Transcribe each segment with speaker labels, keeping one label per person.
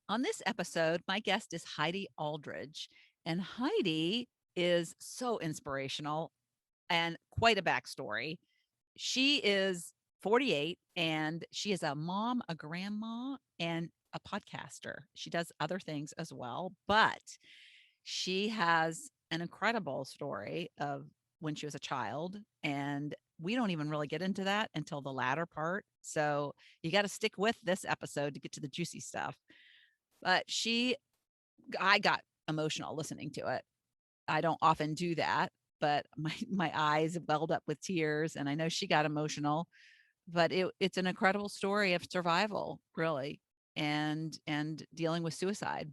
Speaker 1: On this episode, my guest is Heidi Alldredge, and Heidi is so inspirational and quite a backstory. She is 48 and she is a mom, a grandma, and a podcaster. She does other things as well, but she has an incredible story of when she was a child. And we don't even really get into that until the latter part. So you got to stick with this episode to get to the juicy stuff. But I got emotional listening to it. I don't often do that, but my eyes welled up with tears, and I know she got emotional. But it's an incredible story of survival, really, and dealing with suicide.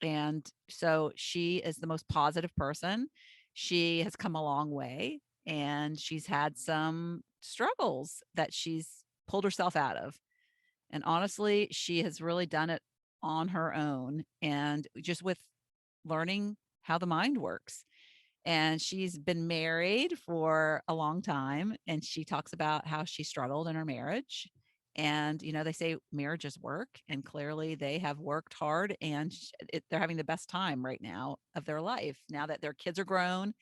Speaker 1: And so she is the most positive person. She has come a long way, and she's had some struggles that she's pulled herself out of. And honestly, she has really done it on her own and just with learning how the mind works. And she's been married for a long time. And she talks about how she struggled in her marriage. And, they say marriages work, and clearly they have worked hard, and they're having the best time right now of their life. Now that their kids are grown,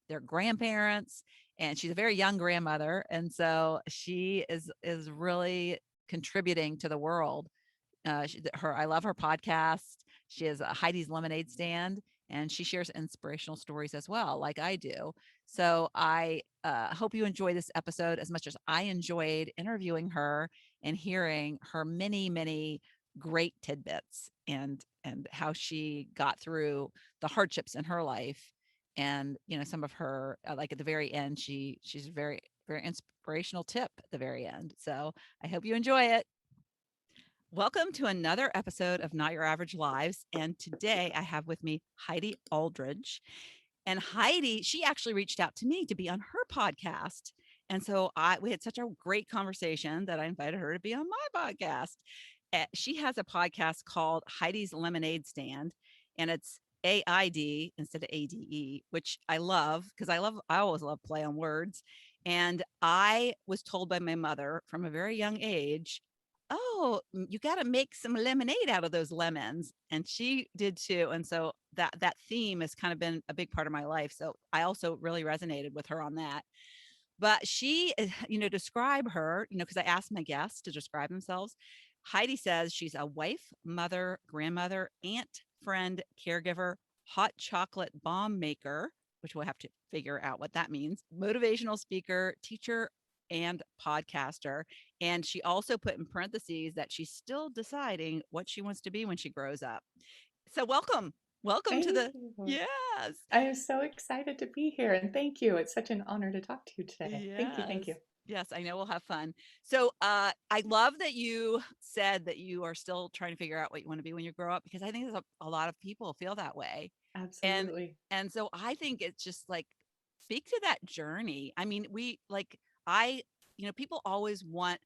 Speaker 1: they're grandparents, and she's a very young grandmother. And so she is really contributing to the world. I love her podcast. She has a Heidi's Lemonade stand, and she shares inspirational stories as well, like I do. So I hope you enjoy this episode as much as I enjoyed interviewing her and hearing her many, many great tidbits and how she got through the hardships in her life. And some of her, like at the very end, she's very, very inspirational tip at the very end. So I hope you enjoy it. Welcome to another episode of Not Your Average Lives. And today I have with me Heidi Alldredge. And Heidi, she actually reached out to me to be on her podcast. And so we had such a great conversation that I invited her to be on my podcast. She has a podcast called Heidi's Lemonade Stand, and it's AID instead of ADE, which I love because I always love play on words. And I was told by my mother from a very young age, oh, you got to make some lemonade out of those lemons. And she did too. And so that theme has kind of been a big part of my life. So I also really resonated with her on that. But she, describe her, because I asked my guests to describe themselves. Heidi says she's a wife, mother, grandmother, aunt, friend, caregiver, hot chocolate bomb maker, which we'll have to figure out what that means, motivational speaker, teacher, and podcaster. And she also put in parentheses that she's still deciding what she wants to be when she grows up. So welcome. Welcome to
Speaker 2: Thank
Speaker 1: the,
Speaker 2: you.
Speaker 1: yes.
Speaker 2: I am so excited to be here and thank you. It's such an honor to talk to you today. Thank you. Thank
Speaker 1: Yes.
Speaker 2: you.
Speaker 1: Yes, I know we'll have fun. So I love that you said that you are still trying to figure out what you want to be when you grow up, because I think there's a lot of people feel that way. And
Speaker 2: Absolutely.
Speaker 1: and so I think it's just like, speak to that journey. I mean, we like I, people always want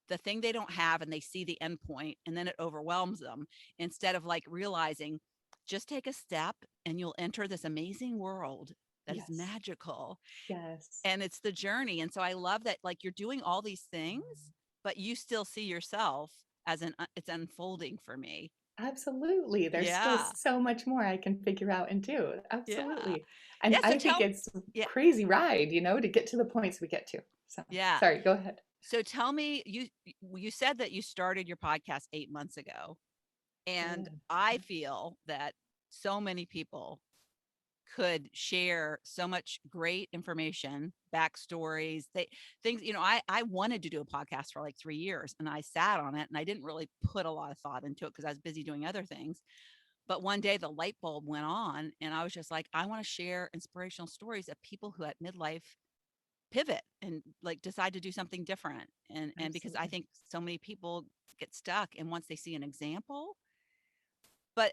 Speaker 1: the thing they don't have, and they see the end point and then it overwhelms them, instead of like realizing, just take a step and you'll enter this amazing world that is
Speaker 2: Yes.
Speaker 1: magical.
Speaker 2: Yes.
Speaker 1: And it's the journey. And so I love that, like, you're doing all these things, but you still see yourself as it's unfolding for me.
Speaker 2: Absolutely. There's still
Speaker 1: Yeah.
Speaker 2: so much more I can figure out and do.
Speaker 1: Yeah.
Speaker 2: Absolutely. And
Speaker 1: Yeah. So
Speaker 2: I think
Speaker 1: tell,
Speaker 2: it's a
Speaker 1: yeah.
Speaker 2: crazy ride, to get to the points we get to. So,
Speaker 1: Yeah.
Speaker 2: sorry, go ahead.
Speaker 1: So tell me, you said that you started your podcast 8 months ago.
Speaker 2: I
Speaker 1: And
Speaker 2: did.
Speaker 1: I feel that so many people could share so much great information, backstories, things, I wanted to do a podcast for like 3 years, and I sat on it and I didn't really put a lot of thought into it because I was busy doing other things. But one day the light bulb went on, and I was just like, I want to share inspirational stories of people who at midlife pivot and like decide to do something different. And because I
Speaker 2: Absolutely.
Speaker 1: think so many people get stuck, and once they see an example, but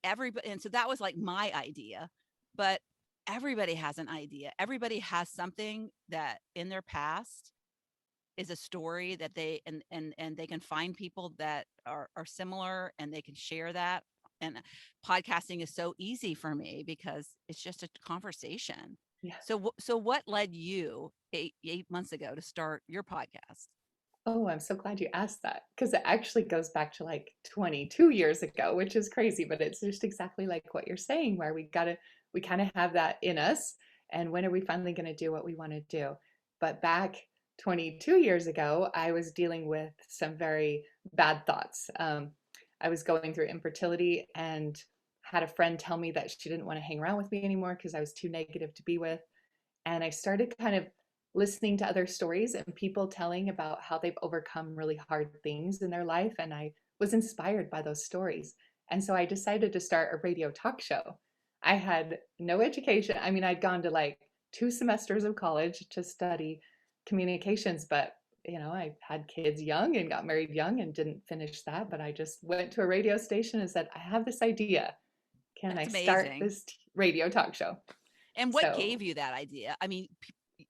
Speaker 1: everybody, and so that was like my idea. But everybody has an idea. Everybody has something that in their past is a story that and they can find people that are similar, and they can share that. And podcasting is so easy for me because it's just a conversation.
Speaker 2: Yes.
Speaker 1: So what led you 8 months ago to start your podcast?
Speaker 2: Oh, I'm so glad you asked that because it actually goes back to like 22 years ago, which is crazy, but it's just exactly like what you're saying, where we kind of have that in us. And when are we finally going to do what we want to do? But back 22 years ago, I was dealing with some very bad thoughts. I was going through infertility and had a friend tell me that she didn't want to hang around with me anymore because I was too negative to be with. And I started kind of listening to other stories and people telling about how they've overcome really hard things in their life. And I was inspired by those stories. And so I decided to start a radio talk show. I had no education. I mean, I'd gone to like 2 semesters of college to study communications, but I had kids young and got married young and didn't finish that. But I just went to a radio station and said, I have this idea. Can I
Speaker 1: That's
Speaker 2: start
Speaker 1: amazing.
Speaker 2: this radio talk show?
Speaker 1: And what gave
Speaker 2: So,
Speaker 1: you that idea? I mean,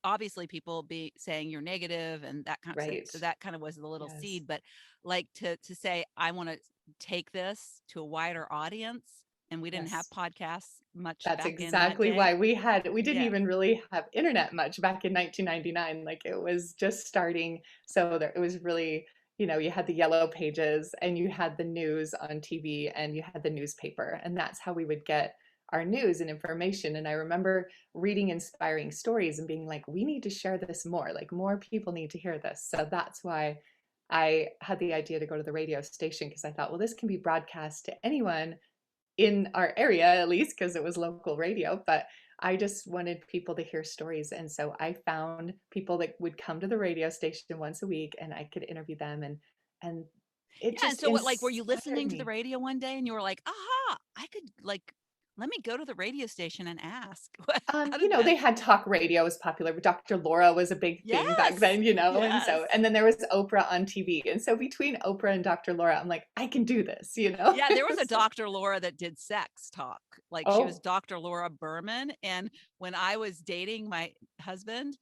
Speaker 1: obviously people be saying you're negative and that kind of,
Speaker 2: right.
Speaker 1: so that kind of was the little
Speaker 2: Yes.
Speaker 1: seed, but like to say I want to take this to a wider audience, and we didn't have
Speaker 2: Yes.
Speaker 1: podcasts much
Speaker 2: That's
Speaker 1: back in that
Speaker 2: exactly
Speaker 1: day.
Speaker 2: why we didn't
Speaker 1: Yeah.
Speaker 2: even really have internet much back in 1999. Like it was just starting. So there, it was really, you had the yellow pages and you had the news on TV and you had the newspaper. And that's how we would get our news and information. And I remember reading inspiring stories and being like, we need to share this more. Like more people need to hear this. So that's why I had the idea to go to the radio station because I thought, well, this can be broadcast to anyone in our area at least because it was local radio, but I just wanted people to hear stories. And so I found people that would come to the radio station once a week and I could interview them and it
Speaker 1: Yeah. And
Speaker 2: just
Speaker 1: so what, like, were you
Speaker 2: inspired
Speaker 1: listening to the
Speaker 2: me.
Speaker 1: radio one day and you were like, aha, I could, like, let me go to the radio station and ask? How did that?
Speaker 2: They had talk radio was popular. Dr. Laura was a big thing back
Speaker 1: Yes.
Speaker 2: then, and
Speaker 1: Yes.
Speaker 2: so and then there was Oprah on TV. And so between Oprah and Dr. Laura, I'm like, I can do this.
Speaker 1: Yeah, there was a Dr. Laura that did sex talk. Like she was
Speaker 2: Oh,
Speaker 1: Dr. Laura Berman. And when I was dating my husband,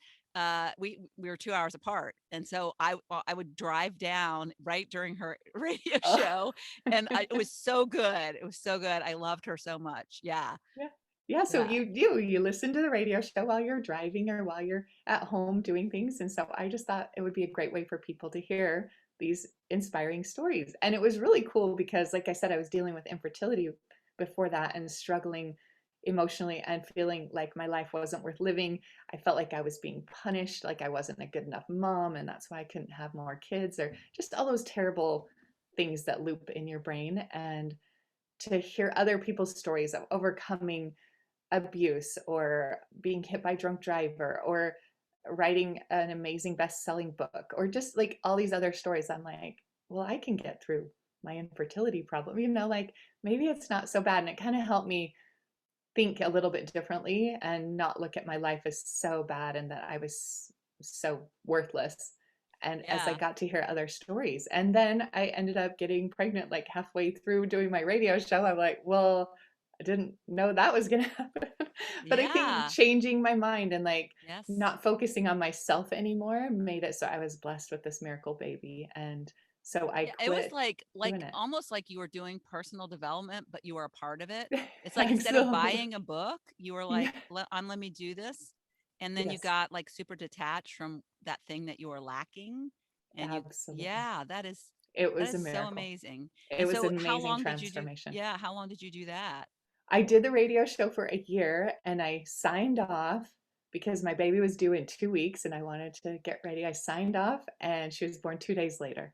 Speaker 1: we were 2 hours apart. And so I would drive down right during her radio
Speaker 2: oh.
Speaker 1: show. And it was so good. It was so good. I loved her so much. Yeah.
Speaker 2: Yeah. Yeah, so
Speaker 1: Yeah.
Speaker 2: you listen to the radio show while you're driving or while you're at home doing things, and so I just thought it would be a great way for people to hear these inspiring stories. And it was really cool because like I said, I was dealing with infertility before that and struggling emotionally and feeling like my life wasn't worth living. I felt like I was being punished, like I wasn't a good enough mom, and that's why I couldn't have more kids or just all those terrible things that loop in your brain. And to hear other people's stories of overcoming abuse or being hit by a drunk driver or writing an amazing best-selling book or just like all these other stories, I'm like, well, I can get through my infertility problem, like maybe it's not so bad. And it kind of helped me think a little bit differently and not look at my life as so bad and that I was so worthless. And as I
Speaker 1: Yeah.
Speaker 2: got to hear other stories, and then I ended up getting pregnant like halfway through doing my radio show, I'm like, well, I didn't know that was going to happen. But I think
Speaker 1: Yeah.
Speaker 2: changing my mind and like
Speaker 1: Yes.
Speaker 2: not focusing on myself anymore made it so I was blessed with this miracle baby. And so I
Speaker 1: Yeah, it was
Speaker 2: quit
Speaker 1: like
Speaker 2: doing it.
Speaker 1: almost like you were doing personal development, but you were a part of it. It's like instead of
Speaker 2: Absolutely.
Speaker 1: buying a book, you were
Speaker 2: Yeah,
Speaker 1: like, let me do this. And then you
Speaker 2: yes,
Speaker 1: got like super detached from that thing that you were lacking. And
Speaker 2: absolutely.
Speaker 1: yeah,
Speaker 2: It
Speaker 1: that
Speaker 2: was a
Speaker 1: is so
Speaker 2: miracle.
Speaker 1: amazing.
Speaker 2: It
Speaker 1: And
Speaker 2: was
Speaker 1: so
Speaker 2: an
Speaker 1: how
Speaker 2: amazing
Speaker 1: long did you do?
Speaker 2: transformation.
Speaker 1: Yeah, how long did you do that?
Speaker 2: I did the radio show for a year and I signed off because my baby was due in 2 weeks and I wanted to get ready. I signed off and she was born 2 days later.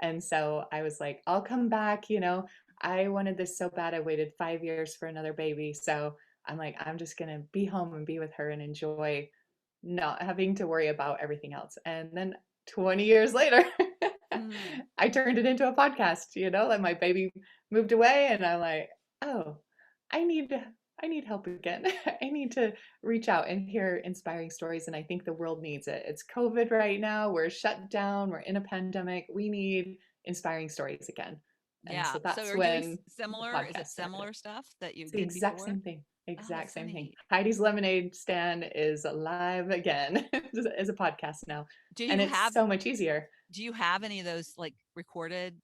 Speaker 2: And so I was like, I'll come back. I wanted this so bad. I waited 5 years for another baby. So I'm like, I'm just going to be home and be with her and enjoy not having to worry about everything else. And then 20 years later,
Speaker 1: Hmm.
Speaker 2: I turned it into a podcast, like my baby moved away and I'm like, oh, I need I need help again. I need to reach out and hear inspiring stories and I think the world needs it. It's COVID right now. We're shut down. We're in a pandemic. We need inspiring stories again. And
Speaker 1: Yeah.
Speaker 2: so
Speaker 1: So
Speaker 2: that's
Speaker 1: are you doing
Speaker 2: when the
Speaker 1: similar? Is
Speaker 2: podcast
Speaker 1: it
Speaker 2: started.
Speaker 1: similar stuff that you
Speaker 2: It's the
Speaker 1: did
Speaker 2: exact
Speaker 1: before?
Speaker 2: same thing.
Speaker 1: Oh,
Speaker 2: Exact
Speaker 1: that's so
Speaker 2: same thing.
Speaker 1: neat.
Speaker 2: Heidi's Lemonade stand is alive again as a podcast now.
Speaker 1: Do
Speaker 2: And
Speaker 1: you
Speaker 2: it's
Speaker 1: have
Speaker 2: so much easier.
Speaker 1: any of those like recorded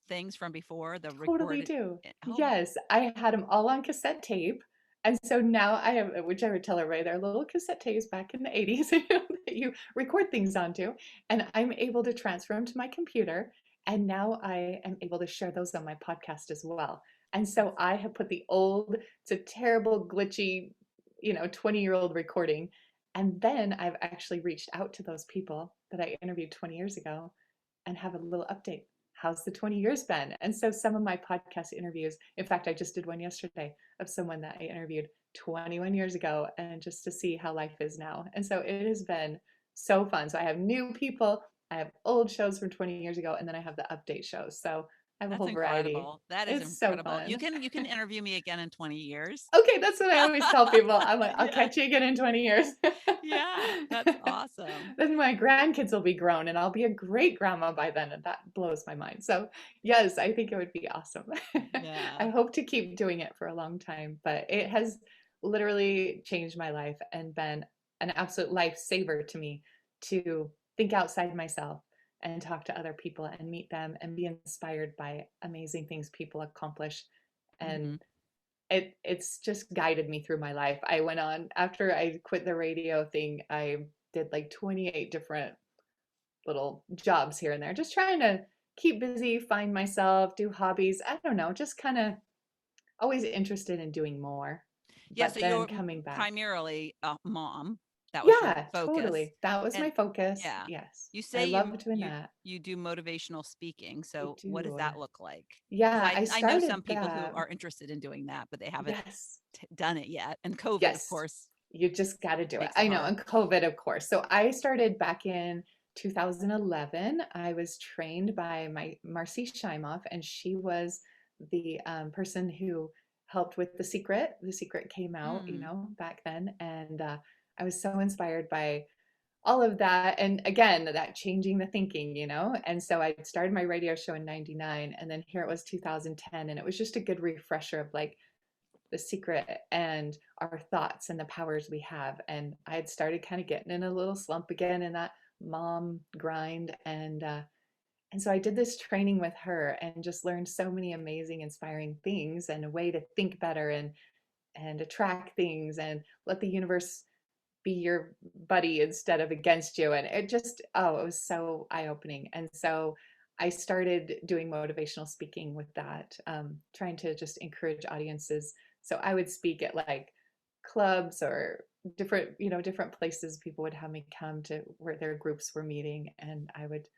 Speaker 1: things from before, the
Speaker 2: Totally
Speaker 1: recorded?
Speaker 2: do.
Speaker 1: Oh,
Speaker 2: Yes, I had them all on cassette tape And so now I have, which I would tell everybody, they're little cassette tapes back in the 80s that you record things onto. And I'm able to transfer them to my computer. And now I am able to share those on my podcast as well. And so
Speaker 1: That's
Speaker 2: I have put the old, it's a terrible, glitchy, 20-year-old recording. And then I've actually reached out to those people that I interviewed 20 years ago and have a little update. How's the 20 years been? And so some of my podcast interviews, in fact, I just did one yesterday of someone that I interviewed 21 years ago, and just to see how life is now. And so it has been so fun. So I have new people, I have old shows from 20 years ago, and then I have the update shows. So I have a
Speaker 1: That's
Speaker 2: whole variety.
Speaker 1: incredible. That is
Speaker 2: It's so
Speaker 1: incredible.
Speaker 2: fun.
Speaker 1: You can interview me again in 20 years.
Speaker 2: Okay, that's what I always tell people. I'm like, I'll
Speaker 1: Yeah.
Speaker 2: catch you again in 20 years.
Speaker 1: Yeah, that's awesome.
Speaker 2: Then my grandkids will be grown and I'll be a great grandma by then. And that blows my mind. So, yes, I think it would be awesome. I
Speaker 1: Yeah.
Speaker 2: hope to keep doing it for a long time, but it has literally changed my life and been an absolute lifesaver to me to think outside myself and talk to other people and meet them and be inspired by amazing things people accomplish. And
Speaker 1: Mhm.
Speaker 2: it's just guided me through my life. I went on after I quit the radio thing, I did like 28 different little jobs here and there, just trying to keep busy, find myself, do hobbies. I don't know, just kind of always interested in doing more.
Speaker 1: Yeah,
Speaker 2: But
Speaker 1: so
Speaker 2: then
Speaker 1: you're
Speaker 2: coming back.
Speaker 1: primarily a mom. That was your
Speaker 2: Yeah,
Speaker 1: focus.
Speaker 2: totally. That was
Speaker 1: And
Speaker 2: my focus.
Speaker 1: yeah,
Speaker 2: Yes.
Speaker 1: you
Speaker 2: I
Speaker 1: say
Speaker 2: loved doing that.
Speaker 1: you do motivational speaking.
Speaker 2: I
Speaker 1: So what does
Speaker 2: do.
Speaker 1: that look like? Because
Speaker 2: Yeah, I
Speaker 1: I know some
Speaker 2: started
Speaker 1: people who
Speaker 2: that.
Speaker 1: are interested in doing that, but they haven't
Speaker 2: Yes.
Speaker 1: done it yet. And COVID, of
Speaker 2: Yes.
Speaker 1: course,
Speaker 2: You just got to do it.
Speaker 1: makes it
Speaker 2: I know.
Speaker 1: hard.
Speaker 2: And COVID, of course. So I started back in 2011. I was trained by my Marcy Shimoff, and she was the person who helped with The Secret. The Secret came out,
Speaker 1: Mm.
Speaker 2: back then. And I was so inspired by all of that. And again, that changing the thinking, And so I started my radio show in 99. And then here it was 2010. And it was just a good refresher of like, the secret and our thoughts and the powers we have. And I had started kind of getting in a little slump again in that mom grind. And so I did this training with her and just learned so many amazing, inspiring things and a way to think better and attract things and let the universe be your buddy instead of against you. And it just, oh, it was so eye-opening. And so I started doing motivational speaking with that, trying to just encourage audiences. So I would speak at like clubs or different places people would have me come to where their groups were meeting. And I would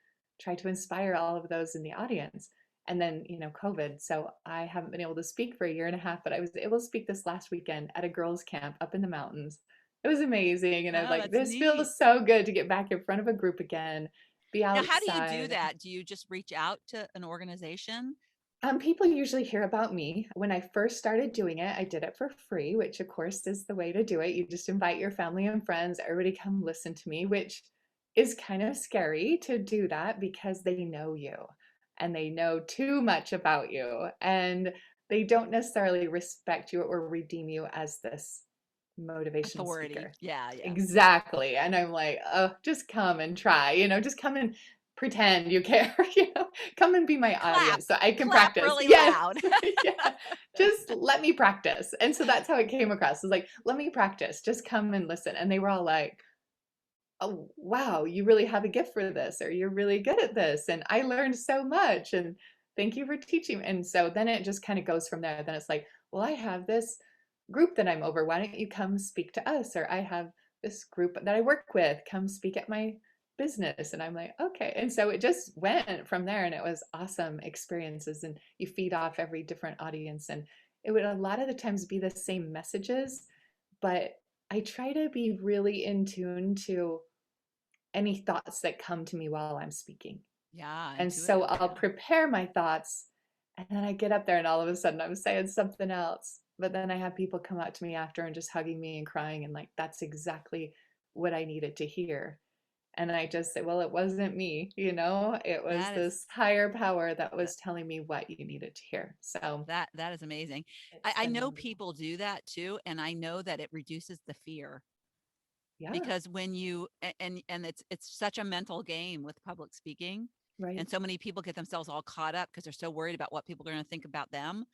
Speaker 2: try to inspire all of those in the audience. And then, COVID. So I haven't been able to speak for a year and a half, but I was able to speak this last weekend at a girls' camp up in the mountains. It was amazing. And I was
Speaker 1: Oh,
Speaker 2: like,
Speaker 1: that's
Speaker 2: this
Speaker 1: neat.
Speaker 2: feels so good to get back in front of a group again, be
Speaker 1: Now, how do you do
Speaker 2: outside.
Speaker 1: that? Do you just reach out to an organization?
Speaker 2: People usually hear about me. When I first started doing it, I did it for free, which of course is the way to do it. You just invite your family and friends, everybody come listen to me, which is kind of scary to do that because they know you and they know too much about you and they don't necessarily respect you or redeem you as this motivational
Speaker 1: Authority.
Speaker 2: speaker.
Speaker 1: Yeah, yeah.
Speaker 2: Exactly. And I'm like, oh, just come and try, just come and pretend you care, come and be my
Speaker 1: Clap.
Speaker 2: audience so I can
Speaker 1: Clap
Speaker 2: practice.
Speaker 1: really
Speaker 2: Yes.
Speaker 1: loud.
Speaker 2: Yeah. Just let me practice. And so that's how it came across. It's like, let me practice. Just come and listen. And they were all like, oh, wow, you really have a gift for this, or you're really good at this. And I learned so much. And thank you for teaching. And so then it just kind of goes from there. Then it's like, well, I have this group that I'm over. Why don't you come speak to us? Or I have this group that I work with. Come speak at my business. And I'm like, okay. And so it just went from there. And it was awesome experiences. And you feed off every different audience. And it would a lot of the times be the same messages, but I try to be really in tune to any thoughts that come to me while I'm speaking.
Speaker 1: Yeah,
Speaker 2: And so
Speaker 1: intuitive.
Speaker 2: I'll
Speaker 1: Yeah.
Speaker 2: prepare my thoughts and then I get up there and all of a sudden I'm saying something else. But then I have people come up to me after and just hugging me and crying and like, that's exactly what I needed to hear. And I just say, well, it wasn't me, it was
Speaker 1: That is
Speaker 2: this higher power that
Speaker 1: that
Speaker 2: was telling me what you needed to hear. So
Speaker 1: that is amazing.
Speaker 2: it's
Speaker 1: I
Speaker 2: been
Speaker 1: know
Speaker 2: wonderful.
Speaker 1: people do that too, and I know that it reduces the fear
Speaker 2: Yeah,
Speaker 1: because when you and it's such a mental game with public speaking,
Speaker 2: right.
Speaker 1: and so many people get themselves all caught up because they're so worried about what people are going to think about them.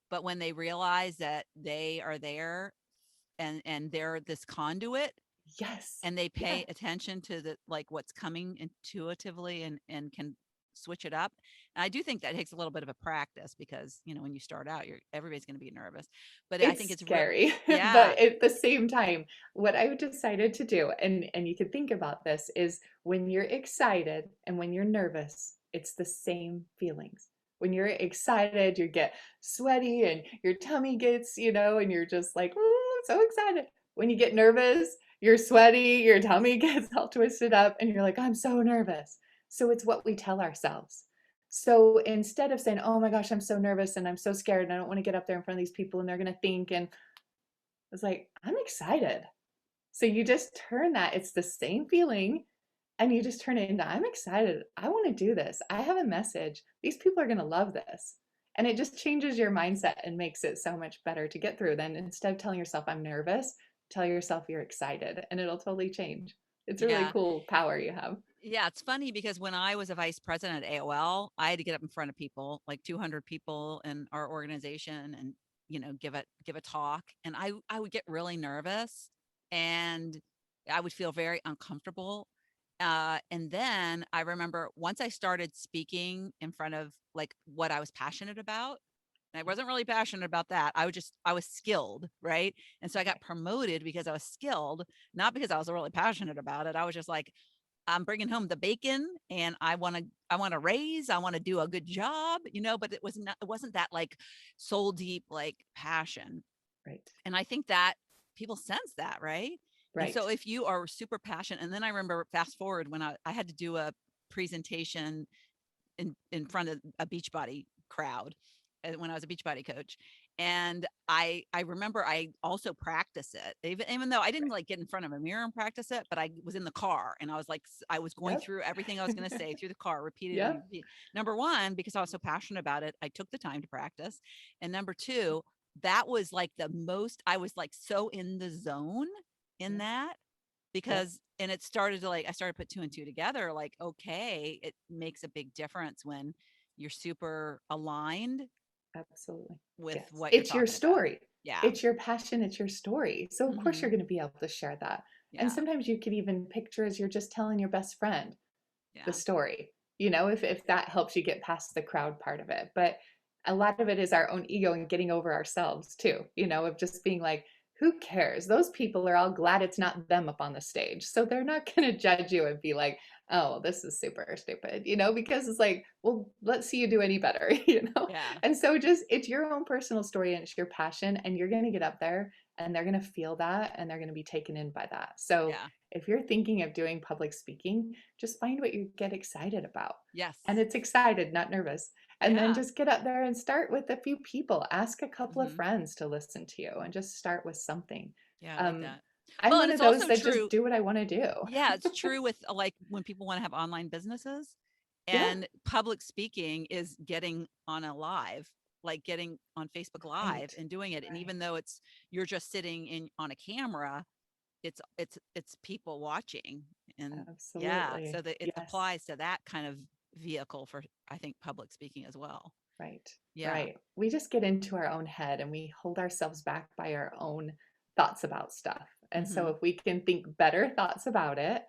Speaker 1: But when they realize that they are there and they're this conduit,
Speaker 2: Yes.
Speaker 1: and they
Speaker 2: Yeah.
Speaker 1: pay attention to the like what's coming intuitively and can switch it up. And I do think that takes a little bit of a practice because, when you start out, everybody's going to be nervous. But I think
Speaker 2: It's
Speaker 1: it's real.
Speaker 2: scary,
Speaker 1: Yeah.
Speaker 2: but at the same time, what I've decided to do, and you can think about this, is when you're excited and when you're nervous, it's the same feelings. When you're excited, you get sweaty and your tummy gets, and you're just like, "Ooh, I'm so excited." When you get nervous, you're sweaty, your tummy gets all twisted up, and you're like, "I'm so nervous." So it's what we tell ourselves. So instead of saying, "Oh my gosh, I'm so nervous and I'm so scared and I don't want to get up there in front of these people and they're going to think," and it's like, "I'm excited." So you just turn that, it's the same feeling, and you just turn it into, "I'm excited. I want to do this. I have a message. These people are going to love this." And it just changes your mindset and makes it so much better to get through. Then instead of telling yourself, "I'm nervous," tell yourself you're excited and it'll totally change. It's a really
Speaker 1: Yeah.
Speaker 2: cool power you have.
Speaker 1: Yeah, it's funny because when I was a vice president at AOL, I had to get up in front of people, like 200 people in our organization, and give a talk, and I would get really nervous, and I would feel very uncomfortable. And then I remember once I started speaking in front of like what I was passionate about, and I wasn't really passionate about that. I was skilled, right? And so I got
Speaker 2: Okay.
Speaker 1: promoted because I was skilled, not because I was really passionate about it. I was just like, I'm bringing home the bacon, and I want to raise, I want to do a good job, but it wasn't that like soul deep like passion.
Speaker 2: Right.
Speaker 1: And I think that people sense that, right? And so
Speaker 2: Right.
Speaker 1: if you are super passionate, and then I remember fast forward when I had to do a presentation in front of a Beachbody crowd, when I was a Beachbody coach. And I remember I also practice it, even though I didn't
Speaker 2: Right.
Speaker 1: like get in front of a mirror and practice it, but I was in the car and I was like, I was going
Speaker 2: Yep.
Speaker 1: through everything I was going to say through the car repeatedly.
Speaker 2: Yep.
Speaker 1: Number one, because I was so passionate about it, I took the time to practice. And number two, that was like the most, I was like so in the zone in
Speaker 2: Yep.
Speaker 1: that,
Speaker 2: Yep.
Speaker 1: because and it started to like I started to put two and two together, like, okay, it makes a big difference when you're super aligned
Speaker 2: Absolutely.
Speaker 1: with
Speaker 2: Yes.
Speaker 1: what you're
Speaker 2: It's your
Speaker 1: talking about.
Speaker 2: story.
Speaker 1: Yeah.
Speaker 2: It's your passion. It's your story. So, of course, you're
Speaker 1: Mhm.
Speaker 2: going to be able to share that. And
Speaker 1: Yeah.
Speaker 2: sometimes you could even picture as you're just telling your best friend the
Speaker 1: Yeah.
Speaker 2: story, if that helps you get past the crowd part of it. But a lot of it is our own ego and getting over ourselves too, of just being like, who cares? Those people are all glad it's not them up on the stage. So they're not going to judge you and be like, "Oh, this is super stupid," because it's like, well, let's see you do any better,
Speaker 1: Yeah.
Speaker 2: And so just, it's your own personal story and it's your passion, and you're going to get up there and they're going to feel that and they're going to be taken in by that. So
Speaker 1: Yeah.
Speaker 2: if you're thinking of doing public speaking, just find what you get excited about.
Speaker 1: Yes.
Speaker 2: And it's excited, not nervous. And then
Speaker 1: Yeah.
Speaker 2: just get up there and start with a few people. Ask a couple of
Speaker 1: Mhm.
Speaker 2: friends to listen to you and just start with something.
Speaker 1: Yeah, I like
Speaker 2: Um,
Speaker 1: that.
Speaker 2: I'm
Speaker 1: Well, and
Speaker 2: one
Speaker 1: it's
Speaker 2: of those
Speaker 1: also
Speaker 2: that just
Speaker 1: true.
Speaker 2: do what I want to do.
Speaker 1: Yeah, it's true with like when people want to have online businesses,
Speaker 2: Yeah.
Speaker 1: and public speaking is getting on a live, like getting on Facebook Live
Speaker 2: Right.
Speaker 1: and doing it. And
Speaker 2: Right.
Speaker 1: even though you're just sitting in on a camera, it's people watching. And yeah, so
Speaker 2: Absolutely.
Speaker 1: that it
Speaker 2: Yes.
Speaker 1: applies to that kind of vehicle for, I think, public speaking as well.
Speaker 2: Right.
Speaker 1: Yeah.
Speaker 2: Right. We just get into our own head and we hold ourselves back by our own thoughts about stuff. And so
Speaker 1: Hmm.
Speaker 2: if we can think better thoughts about it,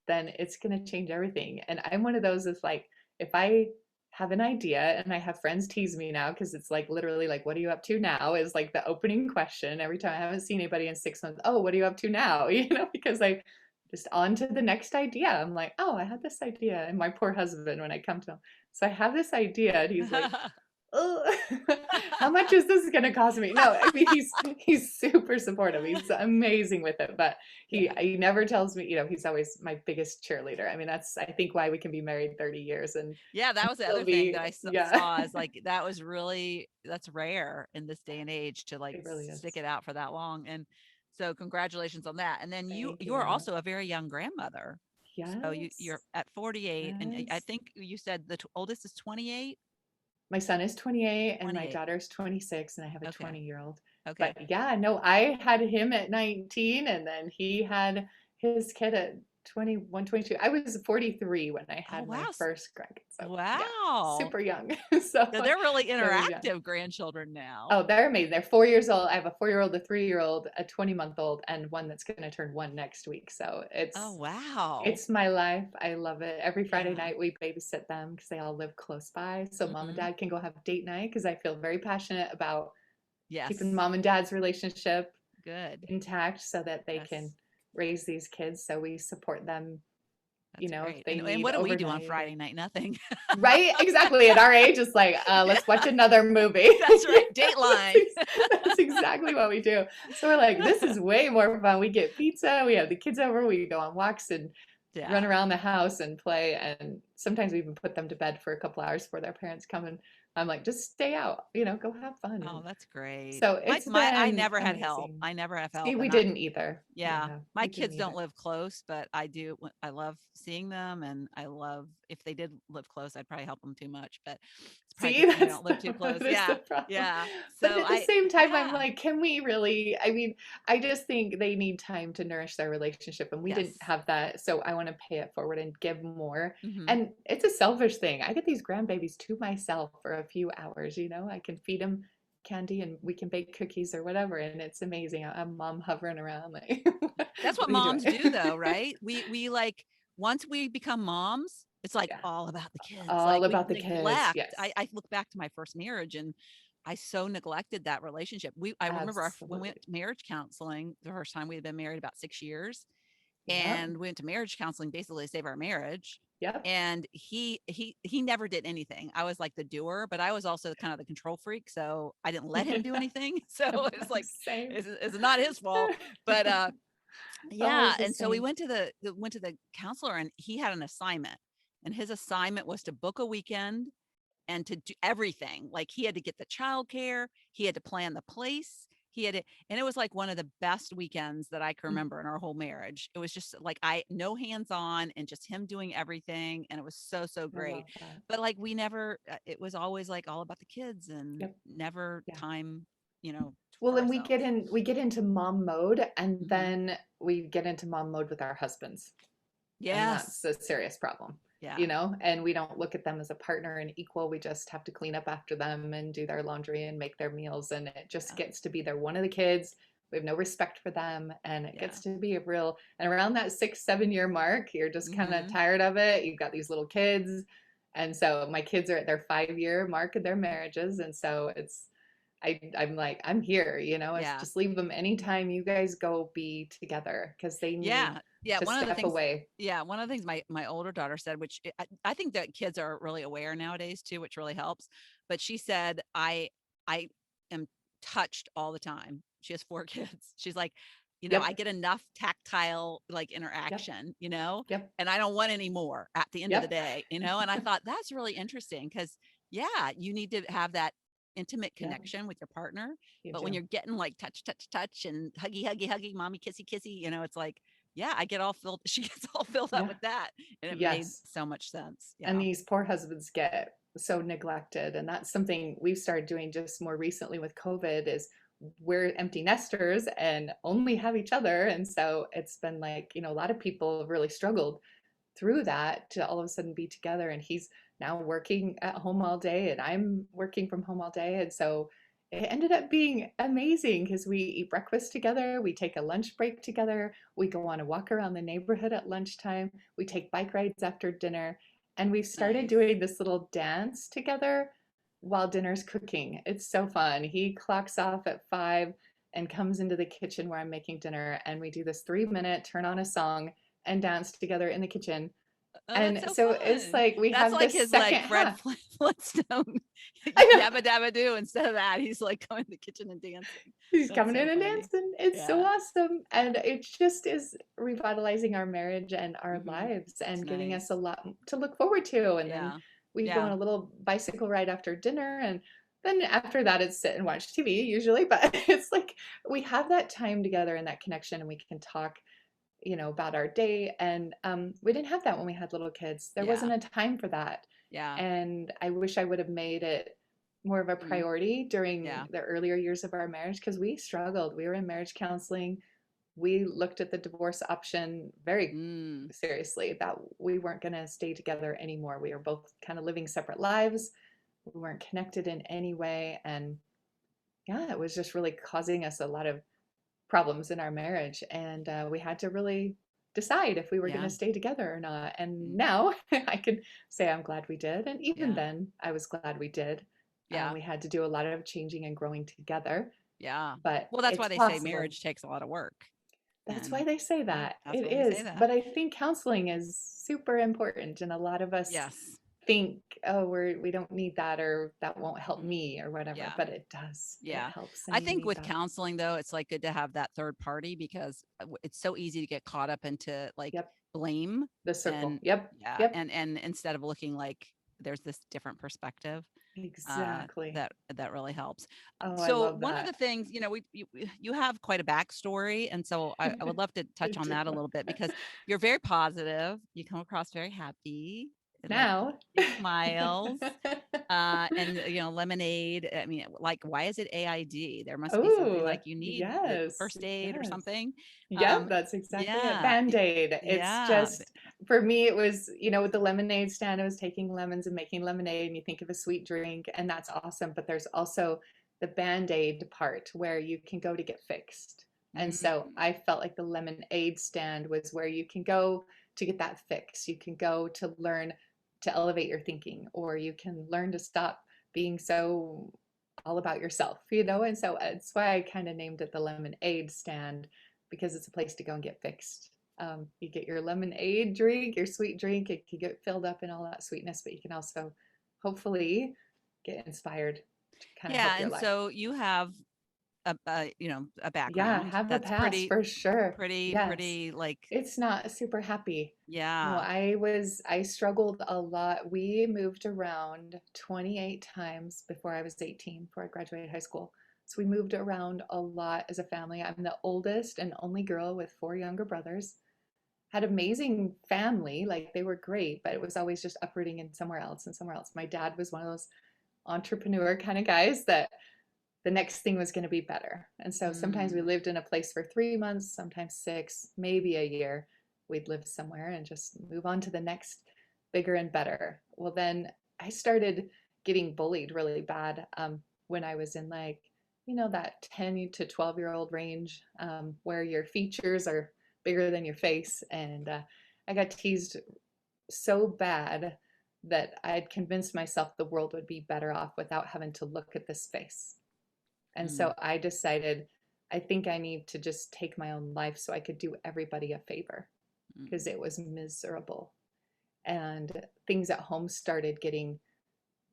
Speaker 2: then it's going to change everything. And I'm one of those is like, if I have an idea, and I have friends tease me now because it's like literally like, "What are you up to now?" is like the opening question every time. I haven't seen anybody in 6 months. "Oh, what are you up to now?" Because I just on to the next idea. I'm like, "Oh, I had this idea." And my poor husband, when I come to him, "So I have this idea," and he's like, "Oh, how much is this gonna cost me?" No, I mean, he's super supportive. He's amazing with it, but he
Speaker 1: Yeah.
Speaker 2: he never tells me, he's always my biggest cheerleader. I mean, that's, I think, why we can be married 30 years and
Speaker 1: Yeah, that was the
Speaker 2: still
Speaker 1: other thing
Speaker 2: be,
Speaker 1: that I
Speaker 2: yeah,
Speaker 1: saw is like that was really that's rare in this day and age to like
Speaker 2: it really
Speaker 1: stick
Speaker 2: is.
Speaker 1: it out for that long. And so congratulations on that. And then
Speaker 2: Thank you
Speaker 1: you are
Speaker 2: very much.
Speaker 1: also a very young grandmother. So you're
Speaker 2: Yes,
Speaker 1: at 48, and I
Speaker 2: yes.
Speaker 1: think you said the oldest is 28.
Speaker 2: My son is 28 and my
Speaker 1: 28.
Speaker 2: daughter's 26, and I have a
Speaker 1: Okay.
Speaker 2: 20-year-old.
Speaker 1: Okay.
Speaker 2: But yeah, no, I had him at 19, and then he had his kid at 21, 22. I was 43 when I
Speaker 1: Oh,
Speaker 2: had
Speaker 1: wow.
Speaker 2: my first grandkid. So yeah,
Speaker 1: Wow.
Speaker 2: super young. So,
Speaker 1: So they're really
Speaker 2: so it was young.
Speaker 1: interactive grandchildren now.
Speaker 2: Oh, they're amazing. They're 4 years old. I have a 4-year-old, a 3-year-old, a 20-month-old, and one that's going to turn one next week. So
Speaker 1: Oh,
Speaker 2: it's
Speaker 1: wow.
Speaker 2: it's my life. I love it. Every Friday
Speaker 1: Yeah.
Speaker 2: night we babysit them because they all live close by. So mom and
Speaker 1: Hmm.
Speaker 2: dad can go have date night because I feel very passionate about keeping
Speaker 1: Yes.
Speaker 2: mom and dad's relationship
Speaker 1: Good.
Speaker 2: intact so that they can
Speaker 1: Yes.
Speaker 2: raise these kids. So we support them,
Speaker 1: That's
Speaker 2: if
Speaker 1: great.
Speaker 2: they
Speaker 1: And
Speaker 2: need
Speaker 1: what do we do on
Speaker 2: overnight or
Speaker 1: Friday night? Nothing.
Speaker 2: right, exactly. At our age, it's like,
Speaker 1: Yeah,
Speaker 2: let's watch another movie.
Speaker 1: that's right.
Speaker 2: That's,
Speaker 1: Dateline.
Speaker 2: that's exactly what we do. So we're like, this is way more fun. We get pizza, we have the kids over, we go on walks and run
Speaker 1: Yeah.
Speaker 2: around the house and play. And sometimes we even put them to bed for a couple hours before their parents come. And I'm like, just stay out, go have fun.
Speaker 1: Oh,
Speaker 2: And
Speaker 1: that's great.
Speaker 2: so
Speaker 1: My
Speaker 2: it's
Speaker 1: my I
Speaker 2: been
Speaker 1: never had help.
Speaker 2: amazing.
Speaker 1: I never have
Speaker 2: See,
Speaker 1: help,
Speaker 2: we
Speaker 1: and I
Speaker 2: didn't either.
Speaker 1: yeah,
Speaker 2: Yeah,
Speaker 1: my
Speaker 2: we didn't
Speaker 1: kids don't
Speaker 2: either.
Speaker 1: live close, but I do. I love seeing them, and I love if they did live close, I'd probably help them too much, but it's probably a
Speaker 2: See,
Speaker 1: good thing they don't live too close.
Speaker 2: that is the
Speaker 1: Yeah,
Speaker 2: problem.
Speaker 1: yeah.
Speaker 2: But
Speaker 1: So
Speaker 2: at the
Speaker 1: I
Speaker 2: same time, I'm
Speaker 1: yeah,
Speaker 2: like, can we really? I mean, I just think they need time to nourish their relationship, and we didn't
Speaker 1: yes.
Speaker 2: have that. So I want to pay it forward and give more.
Speaker 1: Hmm.
Speaker 2: And it's a selfish thing. I get these grandbabies to myself for a few hours, I can feed them candy and we can bake cookies or whatever, and it's amazing. I'm mom hovering around like,
Speaker 1: That's
Speaker 2: what
Speaker 1: what
Speaker 2: are you
Speaker 1: moms
Speaker 2: doing?
Speaker 1: do, though, right? We like once we become moms, it's like
Speaker 2: Yeah,
Speaker 1: all about the kids. Like
Speaker 2: all
Speaker 1: we
Speaker 2: about the kids.
Speaker 1: neglect.
Speaker 2: Yes,
Speaker 1: I look back to my first marriage and I so neglected that relationship. I remember when we went
Speaker 2: absolutely.
Speaker 1: to marriage counseling the first time we had been married about 6 years,
Speaker 2: Yep,
Speaker 1: and we went to marriage counseling basically to save our marriage.
Speaker 2: yep.
Speaker 1: And he never did anything. I was like the doer, but I was also kind of the control freak, so I didn't let him do anything. So it's like
Speaker 2: Same.
Speaker 1: it's not his fault. But yeah,
Speaker 2: Always the
Speaker 1: and so we
Speaker 2: same.
Speaker 1: went to the counselor, and he had an assignment, and his assignment was to book a weekend and to do everything. Like he had to get the childcare, he had to plan the place, he had to, and it was like one of the best weekends that I can
Speaker 2: Mm,
Speaker 1: remember in our whole marriage. It was just like I no hands on and just him doing everything, and it was so
Speaker 2: I
Speaker 1: great.
Speaker 2: love that.
Speaker 1: But like we never, it was always like all about the kids and
Speaker 2: Yep.
Speaker 1: never
Speaker 2: Yeah.
Speaker 1: time,
Speaker 2: Well,
Speaker 1: for
Speaker 2: and
Speaker 1: ourselves.
Speaker 2: we get into mom mode and
Speaker 1: Hmm.
Speaker 2: then we get into mom mode with our husbands. And that's
Speaker 1: Yes.
Speaker 2: a serious problem,
Speaker 1: Yeah.
Speaker 2: and we don't look at them as a partner and equal. We just have to clean up after them and do their laundry and make their meals. And it just
Speaker 1: Yeah.
Speaker 2: gets to be they're one of the kids. We have no respect for them. And it
Speaker 1: Yeah.
Speaker 2: gets to be a real, and around that 6, 7 year mark, you're just kind of
Speaker 1: Hmm.
Speaker 2: tired of it. You've got these little kids. And so my kids are at their 5 year mark of their marriages. And so I'm like, I'm here, it's
Speaker 1: Yeah.
Speaker 2: just leave them anytime you guys go be together because they need
Speaker 1: Yeah. Yeah.
Speaker 2: to
Speaker 1: One of the
Speaker 2: step
Speaker 1: things,
Speaker 2: away.
Speaker 1: yeah, one of the things my older daughter said, which I think that kids are really aware nowadays too, which really helps. But she said, I am touched all the time. She has four kids. She's like, I
Speaker 2: Yep.
Speaker 1: get enough tactile like
Speaker 2: Yep.
Speaker 1: interaction,
Speaker 2: Yep.
Speaker 1: and I don't want any more at the end of the
Speaker 2: Yep.
Speaker 1: day, and I thought that's really interesting because yeah, you need to have that intimate
Speaker 2: Yep.
Speaker 1: connection with your partner.
Speaker 2: You
Speaker 1: But when
Speaker 2: do.
Speaker 1: you're getting like touch and huggy, mommy kissy, it's like, yeah, I get all filled. She gets all filled up
Speaker 2: Yeah.
Speaker 1: with that. And it made
Speaker 2: Yes.
Speaker 1: so much sense.
Speaker 2: And
Speaker 1: Yeah.
Speaker 2: these poor husbands get so neglected. And that's something we've started doing just more recently with COVID is we're empty nesters and only have each other. And so it's been like, a lot of people have really struggled through that to all of a sudden be together. And he's now working at home all day and I'm working from home all day. And so it ended up being amazing because we eat breakfast together, we take a lunch break together, we go on a walk around the neighborhood at lunchtime, we take bike rides after dinner, and we've started
Speaker 1: Nice.
Speaker 2: doing this little dance together while dinner's cooking. It's so fun. He clocks off at 5 and comes into the kitchen where I'm making dinner, and we do this 3 minute turn on a song and dance together in the kitchen.
Speaker 1: Oh, that's
Speaker 2: And
Speaker 1: so
Speaker 2: so it's
Speaker 1: fun.
Speaker 2: like we
Speaker 1: That's
Speaker 2: have
Speaker 1: like
Speaker 2: this
Speaker 1: his
Speaker 2: second
Speaker 1: like Fred
Speaker 2: half.
Speaker 1: Flintstone
Speaker 2: I know.
Speaker 1: yabba dabba do. Instead of that, he's like going to the kitchen and dancing.
Speaker 2: He's
Speaker 1: That's
Speaker 2: coming
Speaker 1: so
Speaker 2: in and
Speaker 1: funny.
Speaker 2: dancing. It's so
Speaker 1: Yeah.
Speaker 2: awesome. And it just is revitalizing our marriage and our
Speaker 1: Hmm.
Speaker 2: lives
Speaker 1: It's
Speaker 2: and giving us a
Speaker 1: nice.
Speaker 2: lot to look forward to. And then
Speaker 1: Yeah.
Speaker 2: we go
Speaker 1: Yeah.
Speaker 2: on a little bicycle ride after dinner. And then after that, it's sit and watch TV usually. But it's like we have that time together and that connection, and we can talk, about our day. And we didn't have that when we had little kids. There
Speaker 1: Yeah.
Speaker 2: wasn't a time for that.
Speaker 1: Yeah.
Speaker 2: And I wish I would have made it more of a
Speaker 1: Mhm.
Speaker 2: priority during
Speaker 1: Yeah.
Speaker 2: the earlier years of our marriage because we struggled. We were in marriage counseling. we looked at the divorce option very
Speaker 1: Mm,
Speaker 2: seriously, that we weren't going to stay together anymore. We were both kind of living separate lives. We weren't connected in any way. And yeah, it was just really causing us a lot of problems in our marriage. And we had to really decide if we were going
Speaker 1: yeah.
Speaker 2: to stay together or not. And
Speaker 1: Mm,
Speaker 2: now I can say I'm glad we did. And even
Speaker 1: yeah.
Speaker 2: then, I was glad we did.
Speaker 1: Yeah.
Speaker 2: We had to do a lot of changing and growing together,
Speaker 1: Yeah.
Speaker 2: but
Speaker 1: Well, that's why
Speaker 2: it's
Speaker 1: they say
Speaker 2: possible.
Speaker 1: marriage takes a lot of work.
Speaker 2: That's why
Speaker 1: And
Speaker 2: they say
Speaker 1: yeah,
Speaker 2: that.
Speaker 1: that's
Speaker 2: It
Speaker 1: why they say
Speaker 2: is.
Speaker 1: that.
Speaker 2: But I think counseling is super important. And a lot of us
Speaker 1: Yes.
Speaker 2: think, oh, we don't need that, or that won't help
Speaker 1: Mm,
Speaker 2: me or whatever.
Speaker 1: yeah.
Speaker 2: But it does. It
Speaker 1: Yeah.
Speaker 2: helps,
Speaker 1: I
Speaker 2: and you
Speaker 1: think
Speaker 2: need
Speaker 1: with
Speaker 2: that.
Speaker 1: counseling though, it's like good to have that third party because it's so easy to get caught up into like
Speaker 2: Yep.
Speaker 1: blame
Speaker 2: The circle.
Speaker 1: and
Speaker 2: Yep.
Speaker 1: yeah,
Speaker 2: Yep.
Speaker 1: and instead of looking like there's this different perspective
Speaker 2: Exactly.
Speaker 1: that really helps.
Speaker 2: Oh, I
Speaker 1: So
Speaker 2: love
Speaker 1: one of the
Speaker 2: that.
Speaker 1: things, you have quite a backstory, and so I would love to
Speaker 2: I
Speaker 1: touch on
Speaker 2: do.
Speaker 1: that a little bit because you're very positive. You come across very happy, like
Speaker 2: Now.
Speaker 1: big smiles. And lemonade. I mean, like, why is it AID? There must be something
Speaker 2: Oh,
Speaker 1: like you need
Speaker 2: yes.
Speaker 1: first aid or
Speaker 2: Yes.
Speaker 1: something.
Speaker 2: Yep,
Speaker 1: Um,
Speaker 2: that's exactly it.
Speaker 1: yeah,
Speaker 2: Band-Aid. It's
Speaker 1: yeah.
Speaker 2: just, for me, it was, with the lemonade stand, I was taking lemons and making lemonade, and you think of a sweet drink, and that's awesome. But there's also the Band-Aid part where you can go to get fixed. And so
Speaker 1: Mm,
Speaker 2: I felt like the lemonade stand was where you can go to get that fix. You can go to learn to elevate your thinking, or you can learn to stop being so all about yourself. And so that's why I kind of named it the lemonade stand, because it's a place to go and get fixed. You get your lemonade drink, your sweet drink. It can get filled up in all that sweetness, but you can also hopefully get inspired to kind of
Speaker 1: yeah,
Speaker 2: help your
Speaker 1: and
Speaker 2: life.
Speaker 1: so you have a
Speaker 2: Yeah,
Speaker 1: background
Speaker 2: have a
Speaker 1: that's
Speaker 2: past for sure. Yes.
Speaker 1: pretty like
Speaker 2: It's not super happy. No,
Speaker 1: yeah.
Speaker 2: I struggled a lot. We moved around 28 times before I was 18, before I graduated high school. So we moved around a lot as a family. I'm the oldest and only girl with four younger brothers. Had amazing family, like they were great, but it was always just uprooting in somewhere else and somewhere else. My dad was one of those entrepreneur kind of guys that the next thing was going to be better. And so sometimes we
Speaker 1: Mm,
Speaker 2: lived in a place for 3 months, sometimes six, maybe a year. We'd live somewhere and just move on to the next bigger and better. Well, then I started getting bullied really bad when I was in that 10 to 12-year-old range, where your features are bigger than your face. And I got teased so bad that I had convinced myself the world would be better off without having to look at this face. And
Speaker 1: mm,
Speaker 2: so I decided, I think I need to just take my own life so I could do everybody a favor, because
Speaker 1: mm,
Speaker 2: it was miserable. And things at home started getting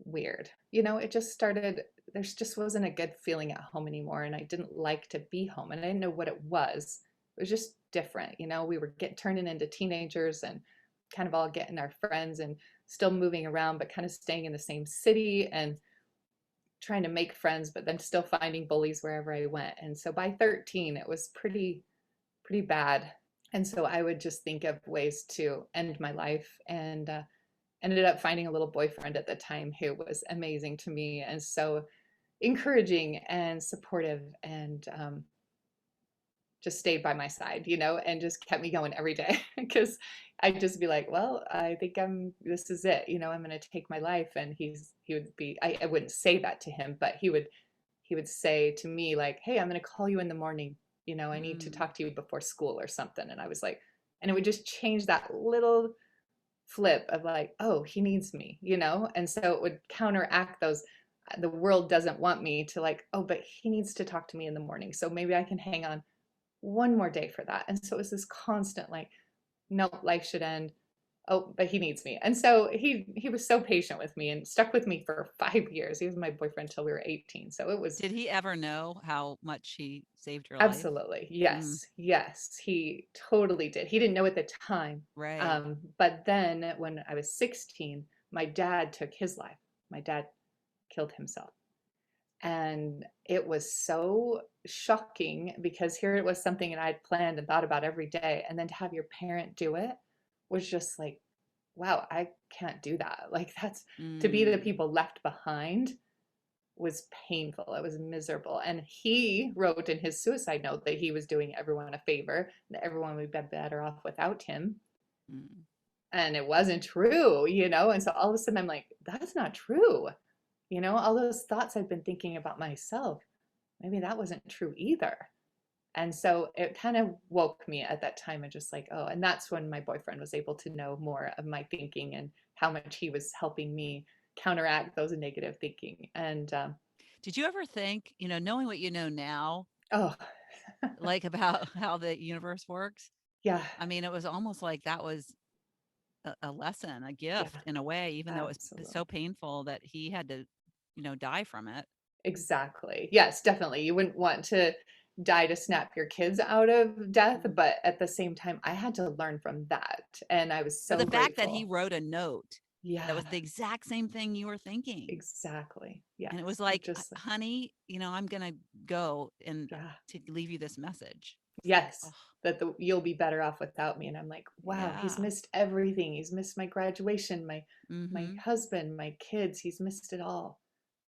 Speaker 2: weird. It just started, there just wasn't a good feeling at home anymore. And I didn't like to be home, and I didn't know what it was. It was just different. We were turning into teenagers and kind of all getting our friends and still moving around, but kind of staying in the same city and trying to make friends, but then still finding bullies wherever I went. And so by 13, it was pretty bad. And so I would just think of ways to end my life, and ended up finding a little boyfriend at the time who was amazing to me and so encouraging and supportive, and just stayed by my side, and just kept me going every day because I'd just be like, well, I think this is it, I'm going to take my life. And he would be, I wouldn't say that to him, but he would say to me, like, hey, I'm going to call you in the morning. I need to
Speaker 1: mm.
Speaker 2: talk to you before school or something. And I was like, and it would just change that little flip of like, oh, he needs me. And so it would counteract those, the world doesn't want me to, like, oh, but he needs to talk to me in the morning. So maybe I can hang on one more day for that. And so it was this constant, like, no, life should end. Oh, but he needs me. And so he was so patient with me and stuck with me for 5 years. He was my boyfriend until we were 18. So it was
Speaker 1: Did he ever know how much he saved your life?
Speaker 2: absolutely,
Speaker 1: Mm,
Speaker 2: yes, yes, he totally did. He didn't know at the time.
Speaker 1: right.
Speaker 2: But then when I was 16, my dad took his life. My dad killed himself. And it was so shocking because here it was, something that I'd planned and thought about every day. And then to have your parent do it was just like, wow, I can't do that. Like, that's, to be the
Speaker 1: Mm,
Speaker 2: people left behind was painful. It was miserable. And he wrote in his suicide note that he was doing everyone a favor, that everyone would be better off without him.
Speaker 1: Mm.
Speaker 2: And it wasn't true, you know? And so all of a sudden I'm like, that's not true. You know, all those thoughts I've been thinking about myself, maybe that wasn't true either. And so it kind of woke me at that time and just like, oh, and that's when my boyfriend was able to know more of my thinking and how much he was helping me counteract those negative thinking. And
Speaker 1: Did you ever think, knowing what you know now,
Speaker 2: oh,
Speaker 1: like about how the universe works?
Speaker 2: yeah,
Speaker 1: I mean, it was almost like that was a lesson, a
Speaker 2: yeah,
Speaker 1: gift in a way, even though it was so
Speaker 2: absolutely.
Speaker 1: painful that he had to, die from it.
Speaker 2: Exactly. Yes, definitely. You wouldn't want to die to snap your kids out of death,
Speaker 1: Mhm.
Speaker 2: but at the same time, I had to learn from that. And I was
Speaker 1: But
Speaker 2: so
Speaker 1: the fact that he
Speaker 2: grateful.
Speaker 1: wrote a note that
Speaker 2: Yeah,
Speaker 1: was the exact same thing you were thinking.
Speaker 2: exactly.
Speaker 1: And it
Speaker 2: Yes.
Speaker 1: was like,
Speaker 2: Just,
Speaker 1: honey, I'm going to go and
Speaker 2: yeah.
Speaker 1: to leave you this message. It's like,
Speaker 2: Yes.
Speaker 1: oh,
Speaker 2: That you'll be better off without me. And I'm like, wow, he's
Speaker 1: yeah.
Speaker 2: missed everything. He's missed my graduation, my
Speaker 1: Mm-hmm.
Speaker 2: husband, my kids. He's missed it all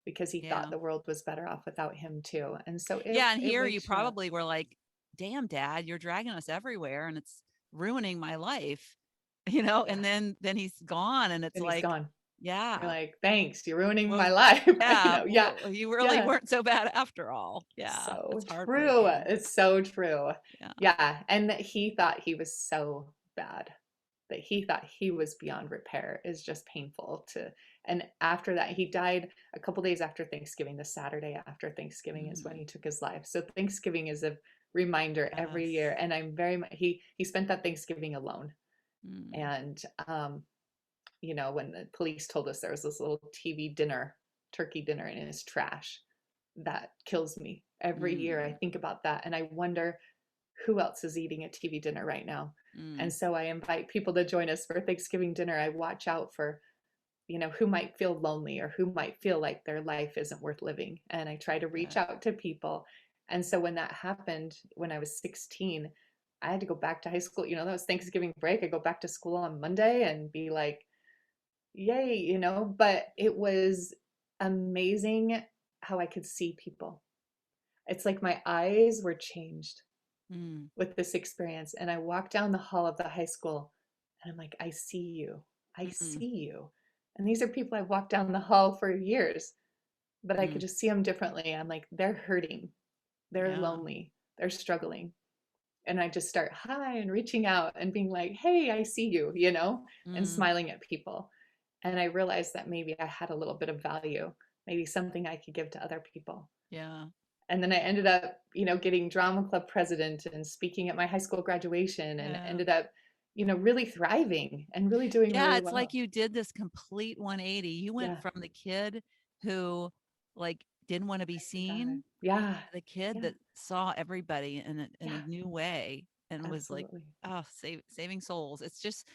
Speaker 2: because he thought
Speaker 1: Yeah.
Speaker 2: the world was better off without him too. And so it
Speaker 1: Yeah. And
Speaker 2: it
Speaker 1: here you
Speaker 2: wakes you up.
Speaker 1: probably were like, damn, dad, you're dragging us everywhere and it's ruining my life,
Speaker 2: Yeah.
Speaker 1: and then he's gone. And it's
Speaker 2: And he's
Speaker 1: like,
Speaker 2: gone. You're
Speaker 1: yeah,
Speaker 2: like, thanks, you're ruining
Speaker 1: well,
Speaker 2: my life. You
Speaker 1: yeah,
Speaker 2: know, yeah,
Speaker 1: well, you really
Speaker 2: yeah.
Speaker 1: weren't so bad after all. Yeah.
Speaker 2: So
Speaker 1: That's
Speaker 2: true.
Speaker 1: heartbreaking.
Speaker 2: It's so true.
Speaker 1: Yeah.
Speaker 2: Yeah. And that he thought he was so bad, that he thought he was beyond repair is just painful to. And after that, he died a couple days after Thanksgiving. The Saturday after Thanksgiving is when
Speaker 1: Mm,
Speaker 2: he took his life. So Thanksgiving is a reminder every
Speaker 1: yes.
Speaker 2: year. And I'm very much, he spent that Thanksgiving alone.
Speaker 1: Mm,
Speaker 2: And you know, when the police told us there was this little TV dinner, turkey dinner in his trash, that kills me. Every year I
Speaker 1: mm,
Speaker 2: think about that and I wonder who else is eating a TV dinner right now. And
Speaker 1: mm,
Speaker 2: so I invite people to join us for Thanksgiving dinner. I watch out for, you know, who might feel lonely or who might feel like their life isn't worth living. And I try to reach
Speaker 1: yeah.
Speaker 2: out to people. And so when that happened, when I was 16, I had to go back to high school. You know, that was Thanksgiving break. I go back to school on Monday and be like, yay, you know, but it was amazing how I could see people. It's like my eyes were changed
Speaker 1: Mm,
Speaker 2: with this experience. And I walked down the hall of the high school and I'm like, I see you. I
Speaker 1: mm,
Speaker 2: see you. And these are people I've walked down the hall for years, but I could
Speaker 1: mm,
Speaker 2: just see them differently. I'm like, they're hurting. They're
Speaker 1: yeah.
Speaker 2: lonely. They're struggling. And I just start hi and reaching out and being like, hey, I see you, you know, and
Speaker 1: Mm,
Speaker 2: smiling at people. And I realized that maybe I had a little bit of value, maybe something I could give to other people.
Speaker 1: yeah.
Speaker 2: And then I ended up, you know, getting drama club president and speaking at my high school graduation and
Speaker 1: Yeah.
Speaker 2: ended up, you know, really thriving and really doing
Speaker 1: Yeah,
Speaker 2: really
Speaker 1: it's like
Speaker 2: well.
Speaker 1: you did this complete 180. You went
Speaker 2: Yeah.
Speaker 1: from the kid who, like, didn't wanna be
Speaker 2: I forgot.
Speaker 1: seen
Speaker 2: Yeah.
Speaker 1: to the kid
Speaker 2: Yeah.
Speaker 1: that saw everybody in a
Speaker 2: Yeah.
Speaker 1: new way and was like,
Speaker 2: Absolutely.
Speaker 1: oh, saving souls. It's just,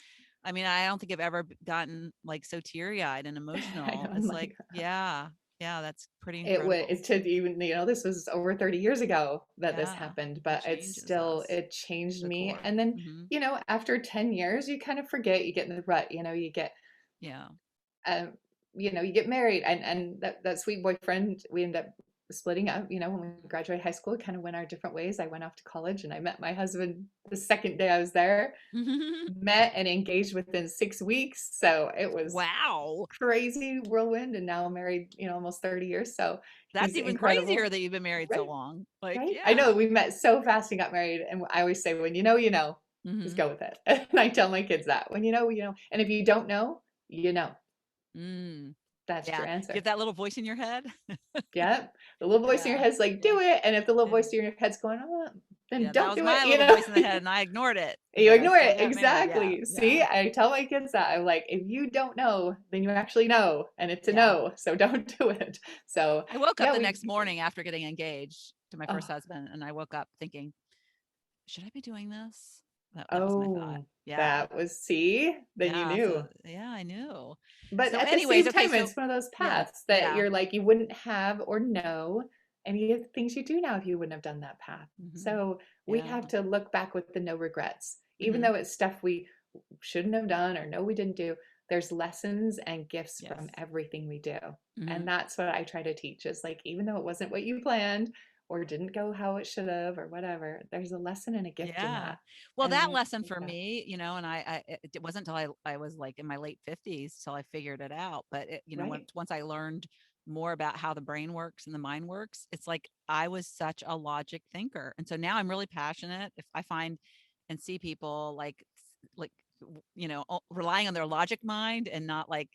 Speaker 1: I mean, I don't think I've ever gotten, like, so teary-eyed and
Speaker 2: I know.
Speaker 1: emotional.
Speaker 2: I'm
Speaker 1: It's like,
Speaker 2: like,
Speaker 1: yeah, yeah, that's pretty
Speaker 2: it was,
Speaker 1: incredible.
Speaker 2: it's to even, you know, this was over 30 years ago that this
Speaker 1: Yeah,
Speaker 2: happened,
Speaker 1: it
Speaker 2: but it's
Speaker 1: changes
Speaker 2: still,
Speaker 1: us
Speaker 2: it
Speaker 1: to
Speaker 2: changed
Speaker 1: the
Speaker 2: me.
Speaker 1: core.
Speaker 2: And then,
Speaker 1: Mhm.
Speaker 2: you know, after 10 years, you kind of forget, you get in the rut, you know,
Speaker 1: Yeah.
Speaker 2: um, you know, you get married and that sweet boyfriend, we end up splitting up, you know, when we graduated high school, kind of went our different ways. I went off to college and I met my husband the second day I was there, met and engaged within 6 weeks. So it was
Speaker 1: Wow.
Speaker 2: crazy whirlwind. And now I'm married, you know, almost 30 years. So
Speaker 1: That's
Speaker 2: he's
Speaker 1: even crazier
Speaker 2: incredible.
Speaker 1: that you've been married so
Speaker 2: Right.
Speaker 1: long. Like,
Speaker 2: Right. I know
Speaker 1: yeah.
Speaker 2: we met so fast and got married. And I always say, when you know, just
Speaker 1: Mhm.
Speaker 2: go with it. And I tell my kids that when you know, and if you don't know, you know,
Speaker 1: Mm.
Speaker 2: that's
Speaker 1: Yeah.
Speaker 2: your
Speaker 1: You have
Speaker 2: answer.
Speaker 1: that little voice in your head?
Speaker 2: Yep. The little voice in your
Speaker 1: Yeah.
Speaker 2: head's like,
Speaker 1: Yeah.
Speaker 2: do it. And if the little
Speaker 1: Yeah.
Speaker 2: voice in your head's going, oh, then
Speaker 1: Yeah, that
Speaker 2: don't
Speaker 1: was
Speaker 2: do it,
Speaker 1: my
Speaker 2: you
Speaker 1: little
Speaker 2: know?
Speaker 1: voice in the head, and I ignored it,
Speaker 2: You
Speaker 1: but I
Speaker 2: ignore
Speaker 1: still
Speaker 2: it.
Speaker 1: got married. Yeah,
Speaker 2: Exactly. See,
Speaker 1: yeah,
Speaker 2: I tell my kids that. I'm like, if you don't know, then you actually know. And it's a
Speaker 1: yeah.
Speaker 2: no. So don't do it. So
Speaker 1: I woke up
Speaker 2: yeah,
Speaker 1: the
Speaker 2: we,
Speaker 1: next morning after getting engaged to my first
Speaker 2: oh,
Speaker 1: husband, and I woke up thinking, "Should I be doing this?" That was my thought.
Speaker 2: oh,
Speaker 1: Yeah,
Speaker 2: that was, see, then you
Speaker 1: yeah.
Speaker 2: knew.
Speaker 1: So yeah, I knew.
Speaker 2: But
Speaker 1: So,
Speaker 2: at the
Speaker 1: anyways,
Speaker 2: same
Speaker 1: okay.
Speaker 2: time,
Speaker 1: So
Speaker 2: it's one of those
Speaker 1: yeah,
Speaker 2: paths that
Speaker 1: yeah.
Speaker 2: you're like, you wouldn't have or know any of the things you do now if you wouldn't have done that path.
Speaker 1: Hmm.
Speaker 2: So we
Speaker 1: Yeah.
Speaker 2: have to look back with the no regrets, even
Speaker 1: Hmm.
Speaker 2: though it's stuff we shouldn't have done or know we didn't do. there's lessons and gifts from
Speaker 1: Yes.
Speaker 2: everything we do. And
Speaker 1: Mhm.
Speaker 2: that's what I try to teach is like, even though it wasn't what you planned or didn't go how it should have or whatever, there's a lesson and a gift in
Speaker 1: Yeah.
Speaker 2: that.
Speaker 1: Well, that
Speaker 2: And
Speaker 1: lesson for
Speaker 2: yeah,
Speaker 1: me, and it wasn't until I was like in my late 50s till I figured it out. But
Speaker 2: right.
Speaker 1: once I learned more about how the brain works and the mind works, it's like I was such a logic thinker. And so now I'm really passionate. If I find and see people like relying on their logic mind and not like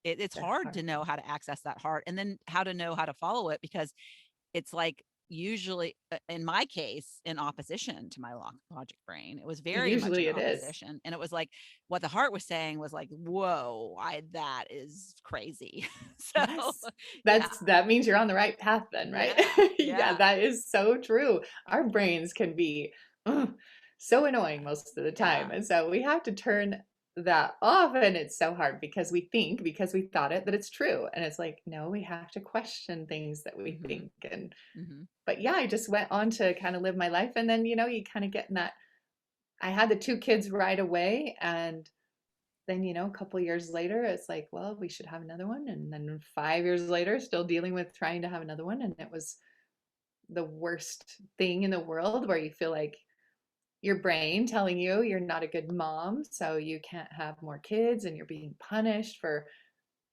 Speaker 1: it's
Speaker 2: Their
Speaker 1: hard to
Speaker 2: heart.
Speaker 1: know how to access that heart and then how to know how to follow it because it's like usually in my case in opposition to my logic brain. It was very much in
Speaker 2: Usually it is.
Speaker 1: opposition, and it was like what the heart was saying was like, whoa, I that is crazy. So
Speaker 2: Yes.
Speaker 1: yeah,
Speaker 2: That means you're on the right path then, right?
Speaker 1: yeah,
Speaker 2: Yeah,
Speaker 1: yeah,
Speaker 2: that is so true. Our brains can be ugh, so annoying most of the
Speaker 1: yeah.
Speaker 2: time. And so we have to turn that off and it's so hard because we think because we thought it that it's true. And it's like, no, we have to question things that we
Speaker 1: Hmm.
Speaker 2: think. And
Speaker 1: Hmm.
Speaker 2: but yeah, I just went on to kind of live my life and then you kind of get in that I had the two kids right away and then a couple years later it's like well we should have another one and then 5 years later still dealing with trying to have another one and it was the worst thing in the world where you feel like your brain telling you you're not a good mom so you can't have more kids and you're being punished for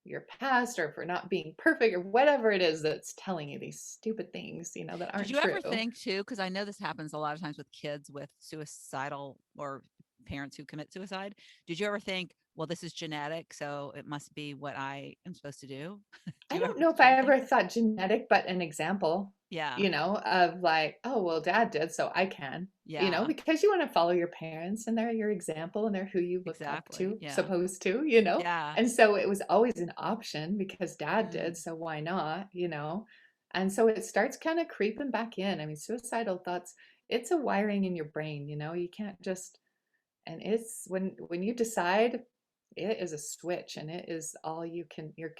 Speaker 2: your past or for not being perfect or whatever it is that's telling you these stupid things that
Speaker 1: Did
Speaker 2: aren't
Speaker 1: you ever
Speaker 2: true.
Speaker 1: think too, because I know this happens a lot of times with kids with suicidal or parents who commit suicide. Did you ever think, well, this is genetic, so it must be what I am supposed to do?
Speaker 2: I don't know
Speaker 1: Did
Speaker 2: if
Speaker 1: you
Speaker 2: I
Speaker 1: ever think
Speaker 2: ever
Speaker 1: that?
Speaker 2: thought genetic, but an example,
Speaker 1: Yeah.
Speaker 2: of like, oh, well, dad did, so I can,
Speaker 1: Yeah.
Speaker 2: because you want to follow your parents and they're your example and they're who you look up
Speaker 1: Exactly.
Speaker 2: to,
Speaker 1: Yeah.
Speaker 2: supposed to.
Speaker 1: Yeah.
Speaker 2: And so it was always an option because dad did,
Speaker 1: Mm.
Speaker 2: so why not? And so it starts kind of creeping back in. I mean, suicidal thoughts, it's a wiring in your brain. You can't just, and it's when you decide it is a switch and it is all you're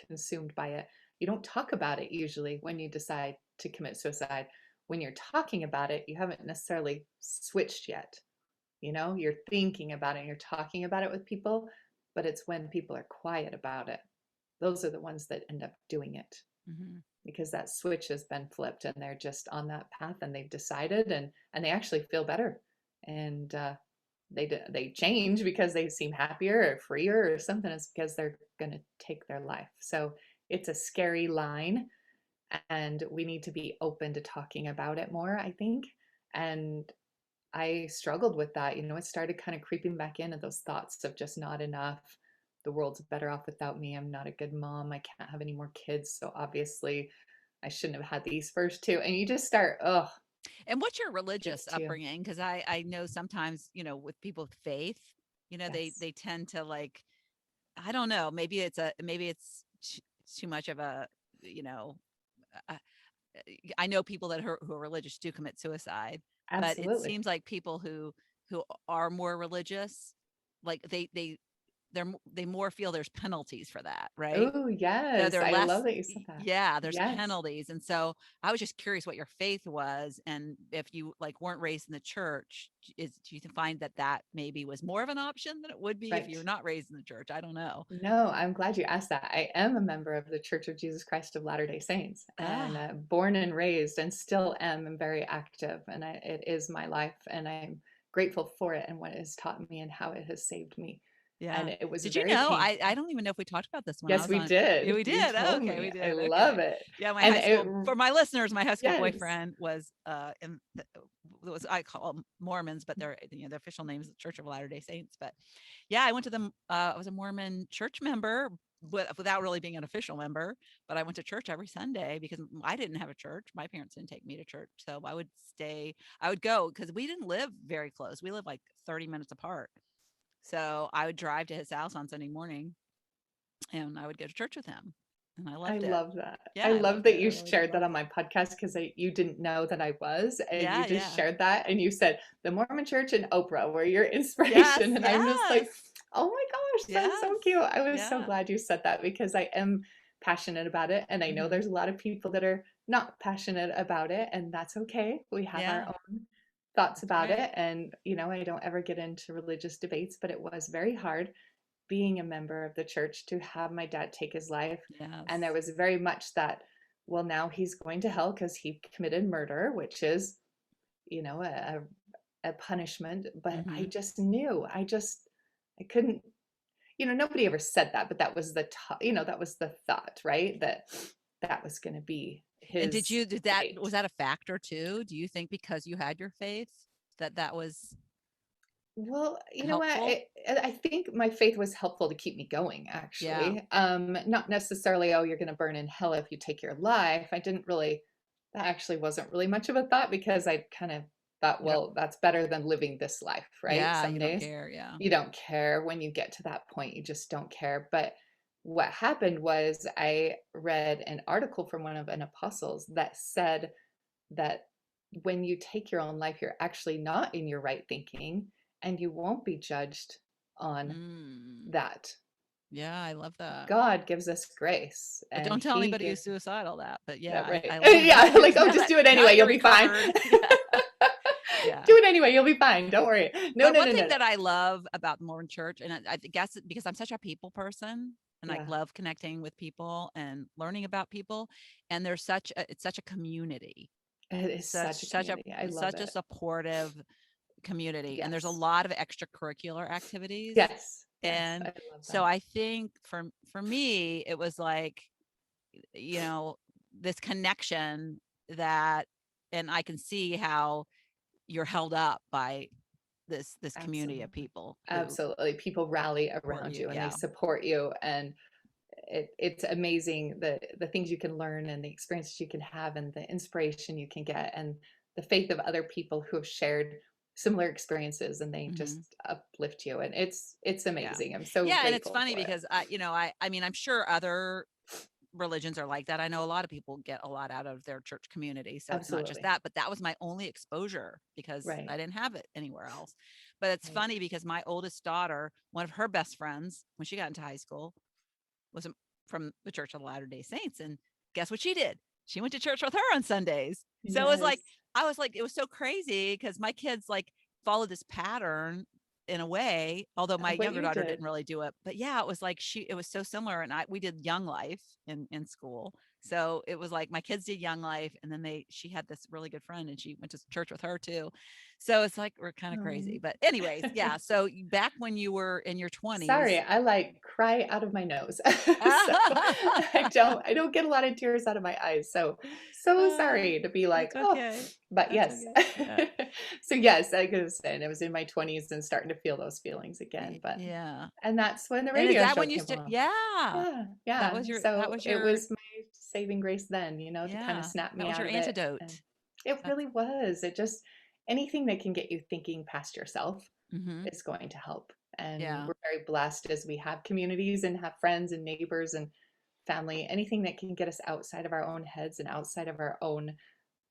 Speaker 2: consumed by it. You don't talk about it usually when you decide to commit suicide. When you're talking about it, you haven't necessarily switched yet. You're thinking about it and you're talking about it with people, but it's when people are quiet about it. Those are the ones that end up doing it
Speaker 1: Mhm.
Speaker 2: because that switch has been flipped and they're just on that path and they've decided and they actually feel better. And they change because they seem happier or freer or something. It's because they're going to take their life. So it's a scary line and we need to be open to talking about it more, I think. And I struggled with that. It started kind of creeping back into those thoughts of just not enough. The world's better off without me. I'm not a good mom. I can't have any more kids. So obviously I shouldn't have had these first two. And you just start, oh,
Speaker 1: And what's your
Speaker 2: gets
Speaker 1: religious
Speaker 2: to you.
Speaker 1: upbringing? Because I know sometimes, with people with faith,
Speaker 2: Yes.
Speaker 1: they tend to like, I don't know, maybe it's too much of a, you know, uh, I know people who are religious do commit suicide, but it
Speaker 2: Absolutely.
Speaker 1: seems like people who are more religious, like they more feel there's penalties for that, right?
Speaker 2: Oh,
Speaker 1: So
Speaker 2: yes.
Speaker 1: they're
Speaker 2: I love
Speaker 1: less
Speaker 2: that you said that.
Speaker 1: yeah, there's
Speaker 2: Yes.
Speaker 1: penalties, and so I was just curious what your faith was, and if you, like, weren't raised in the church, do you find that that maybe was more of an option than it would be if
Speaker 2: Right.
Speaker 1: you're not raised in the church? I don't know.
Speaker 2: No, I'm glad you asked that. I am a member of the Church of Jesus Christ of Latter-day Saints and
Speaker 1: Ah,
Speaker 2: born and raised and still am and very active. And it is my life and I'm grateful for it and what it has taught me and how it has saved me. And
Speaker 1: yeah.
Speaker 2: it was
Speaker 1: Did you
Speaker 2: very
Speaker 1: know?
Speaker 2: painful.
Speaker 1: I don't even know if we talked about this when I
Speaker 2: Yes,
Speaker 1: was
Speaker 2: we
Speaker 1: on. Yeah,
Speaker 2: did.
Speaker 1: we
Speaker 2: You
Speaker 1: did. Oh,
Speaker 2: told
Speaker 1: okay, we
Speaker 2: me. I
Speaker 1: did.
Speaker 2: love
Speaker 1: Okay.
Speaker 2: it.
Speaker 1: Yeah, my
Speaker 2: And
Speaker 1: high
Speaker 2: it,
Speaker 1: school for my listeners, my high school
Speaker 2: yes,
Speaker 1: boyfriend was in was I call them Mormons, but their official name is the Church of Latter-day Saints. But yeah, I went to the I was a Mormon church member without really being an official member, but I went to church every Sunday because I didn't have a church. My parents didn't take me to church. So I would go because we didn't live very close. We lived like 30 minutes apart. So I would drive to his house on Sunday morning and I would go to church with him. And I
Speaker 2: I
Speaker 1: loved it.
Speaker 2: love that.
Speaker 1: Yeah,
Speaker 2: I
Speaker 1: I
Speaker 2: love
Speaker 1: loved
Speaker 2: that
Speaker 1: it. I
Speaker 2: you
Speaker 1: really did
Speaker 2: shared that
Speaker 1: love
Speaker 2: on
Speaker 1: it.
Speaker 2: my podcast because you didn't know that I was, and you
Speaker 1: Yeah,
Speaker 2: just
Speaker 1: yeah.
Speaker 2: shared that, and you said the Mormon Church and Oprah were your
Speaker 1: Yes,
Speaker 2: inspiration, and I'm just like,
Speaker 1: yes.
Speaker 2: oh my gosh, that's
Speaker 1: Yes.
Speaker 2: so cute. I was so
Speaker 1: Yeah.
Speaker 2: glad you said that because I am passionate about it, and I know
Speaker 1: Hmm.
Speaker 2: there's a lot of people that are not passionate about it, and that's okay. We have our
Speaker 1: Yeah,
Speaker 2: own thoughts
Speaker 1: that's
Speaker 2: about
Speaker 1: right.
Speaker 2: it, and I don't ever get into religious debates, but it was very hard being a member of the church to have my dad take his life. And there
Speaker 1: Yes.
Speaker 2: was very much that, well, now he's going to hell because he committed murder, which is, you know, a punishment. But I
Speaker 1: Mhm.
Speaker 2: just knew, I couldn't, you know, nobody ever said that, but that was the you know, that was the thought, right? That that was going to be
Speaker 1: And
Speaker 2: his
Speaker 1: did that
Speaker 2: fate.
Speaker 1: was that a factor too? Do you think because you had your faith that that was
Speaker 2: Well, you know what?
Speaker 1: helpful?
Speaker 2: I think my faith was helpful to keep me going,
Speaker 1: Yeah.
Speaker 2: actually. Not necessarily, oh, you're going to burn in hell if you take your life. I didn't really, that actually wasn't really much of a thought because I kind of thought,
Speaker 1: You don't
Speaker 2: well, that's better than living this life, right?
Speaker 1: yeah,
Speaker 2: Some
Speaker 1: you don't
Speaker 2: days
Speaker 1: care, yeah.
Speaker 2: you don't care. When you get to that point, you just don't care. But what happened was I read an article from one of an apostles that said that when you take your own life, you're actually not in your right thinking and you won't be judged on
Speaker 1: Mm.
Speaker 2: that.
Speaker 1: Yeah, I love that.
Speaker 2: God gives us grace
Speaker 1: But
Speaker 2: and
Speaker 1: don't tell
Speaker 2: he
Speaker 1: anybody who's
Speaker 2: gives
Speaker 1: suicidal that. But yeah,
Speaker 2: that right.
Speaker 1: I love that.
Speaker 2: Yeah, like, oh,
Speaker 1: Now
Speaker 2: just
Speaker 1: that
Speaker 2: do it
Speaker 1: now
Speaker 2: anyway.
Speaker 1: that you're
Speaker 2: You'll be fine.
Speaker 1: recovered. Yeah. Yeah.
Speaker 2: Do it anyway. You'll be fine. Don't worry. No,
Speaker 1: But
Speaker 2: no,
Speaker 1: one
Speaker 2: no,
Speaker 1: thing
Speaker 2: no, no.
Speaker 1: that I love about Mormon church, and I guess because I'm such a people person and I
Speaker 2: Yeah,
Speaker 1: love connecting with people and learning about people, and there's such a it's such a community.
Speaker 2: it is such a community. I love
Speaker 1: Such a
Speaker 2: it.
Speaker 1: supportive community, and there's a
Speaker 2: Yes.
Speaker 1: lot of extracurricular activities.
Speaker 2: Yes. Yes. I
Speaker 1: And
Speaker 2: love
Speaker 1: so
Speaker 2: that.
Speaker 1: I think for me, it was like, you know, this connection that, and I can see how you're held up by this community of
Speaker 2: Absolutely.
Speaker 1: people who
Speaker 2: Absolutely. People rally
Speaker 1: support
Speaker 2: around
Speaker 1: you.
Speaker 2: you and they
Speaker 1: Yeah.
Speaker 2: support you. And it's amazing the things you can learn and the experiences you can have and the inspiration you can get and the faith of other people who have shared similar experiences and they
Speaker 1: Hmm.
Speaker 2: just uplift you and it's
Speaker 1: Yeah.
Speaker 2: amazing. I'm so
Speaker 1: Yeah. And it's
Speaker 2: grateful
Speaker 1: funny
Speaker 2: for it.
Speaker 1: because I mean, I'm sure other religions are like that. I know a lot of people get a lot out of their church community. So it's not just
Speaker 2: Absolutely.
Speaker 1: that, but that was my only exposure because
Speaker 2: Right.
Speaker 1: I didn't have it anywhere else. But it's
Speaker 2: Right.
Speaker 1: funny because my oldest daughter, one of her best friends when she got into high school, was from the Church of the Latter-day Saints. And guess what she did? She went to church with her on Sundays. So it was like,
Speaker 2: Yes.
Speaker 1: I was like, it was so crazy because my kids like follow this pattern in a way, although my
Speaker 2: What
Speaker 1: younger
Speaker 2: you
Speaker 1: daughter
Speaker 2: did.
Speaker 1: didn't really do it. But yeah, it was like it was so similar. And we did Young Life in school. So it was like my kids did Young Life, and then she had this really good friend, and she went to church with her too. So it's like we're kind of crazy.
Speaker 2: Um,
Speaker 1: But anyways, yeah. So back when you were in your
Speaker 2: Sorry,
Speaker 1: 20s.
Speaker 2: I like cry out of my nose. So I don't get a lot of tears out of my eyes. So so sorry to be like,
Speaker 1: That's
Speaker 2: oh,
Speaker 1: okay.
Speaker 2: but
Speaker 1: That's
Speaker 2: yes.
Speaker 1: okay. Yeah.
Speaker 2: So yes, I was saying I was in my 20s and starting to feel those feelings again. But
Speaker 1: Yeah.
Speaker 2: and that's when the
Speaker 1: And is
Speaker 2: radio
Speaker 1: that
Speaker 2: show
Speaker 1: when you
Speaker 2: came along.
Speaker 1: yeah.
Speaker 2: Yeah,
Speaker 1: That
Speaker 2: yeah.
Speaker 1: was
Speaker 2: So it
Speaker 1: your
Speaker 2: was my saving grace then, you know, to kind of
Speaker 1: yeah.
Speaker 2: snap
Speaker 1: That
Speaker 2: me
Speaker 1: was
Speaker 2: out
Speaker 1: your
Speaker 2: of it. And
Speaker 1: antidote.
Speaker 2: it
Speaker 1: That's
Speaker 2: really was. It just anything that can get you thinking past yourself
Speaker 1: mhm.
Speaker 2: is going to help. And
Speaker 1: Yeah.
Speaker 2: we're very blessed as we have communities and have friends and neighbors and family. Anything that can get us outside of our own heads and outside of our own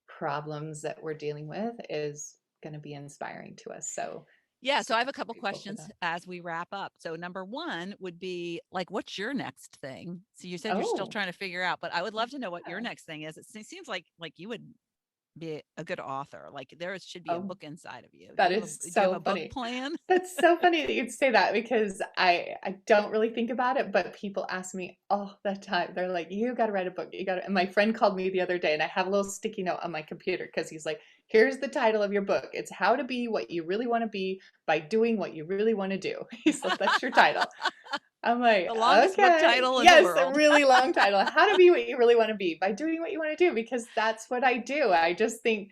Speaker 2: problems that we're dealing with is going to be inspiring to us. So
Speaker 1: Yeah, so I have a
Speaker 2: super
Speaker 1: couple
Speaker 2: grateful for
Speaker 1: questions
Speaker 2: that.
Speaker 1: as we wrap up. So number 1 would be like, what's your next thing? So you said you're still
Speaker 2: Oh,
Speaker 1: trying to figure out, but I would love to know what your
Speaker 2: yeah.
Speaker 1: next thing is. It seems like you would be a good author. Like there should be a
Speaker 2: Oh,
Speaker 1: book inside of you.
Speaker 2: that is
Speaker 1: Do you have a
Speaker 2: so
Speaker 1: book
Speaker 2: funny.
Speaker 1: plan?
Speaker 2: That's so funny that you'd say that because I don't really think about it, but people ask me all the time. They're like, "You got to write a book. You got to." And my friend called me the other day, and I have a little sticky note on my computer because he's like, "Here's the title of your book. It's How to Be What You Really Want to Be by Doing What You Really Want to Do." He's like, "That's your title." I'm like,
Speaker 1: The longest book
Speaker 2: "Okay,
Speaker 1: title in the
Speaker 2: yes, a
Speaker 1: world.
Speaker 2: really long title. How to Be What You Really Want to Be by Doing What You Want to Do," because that's what I do. I just think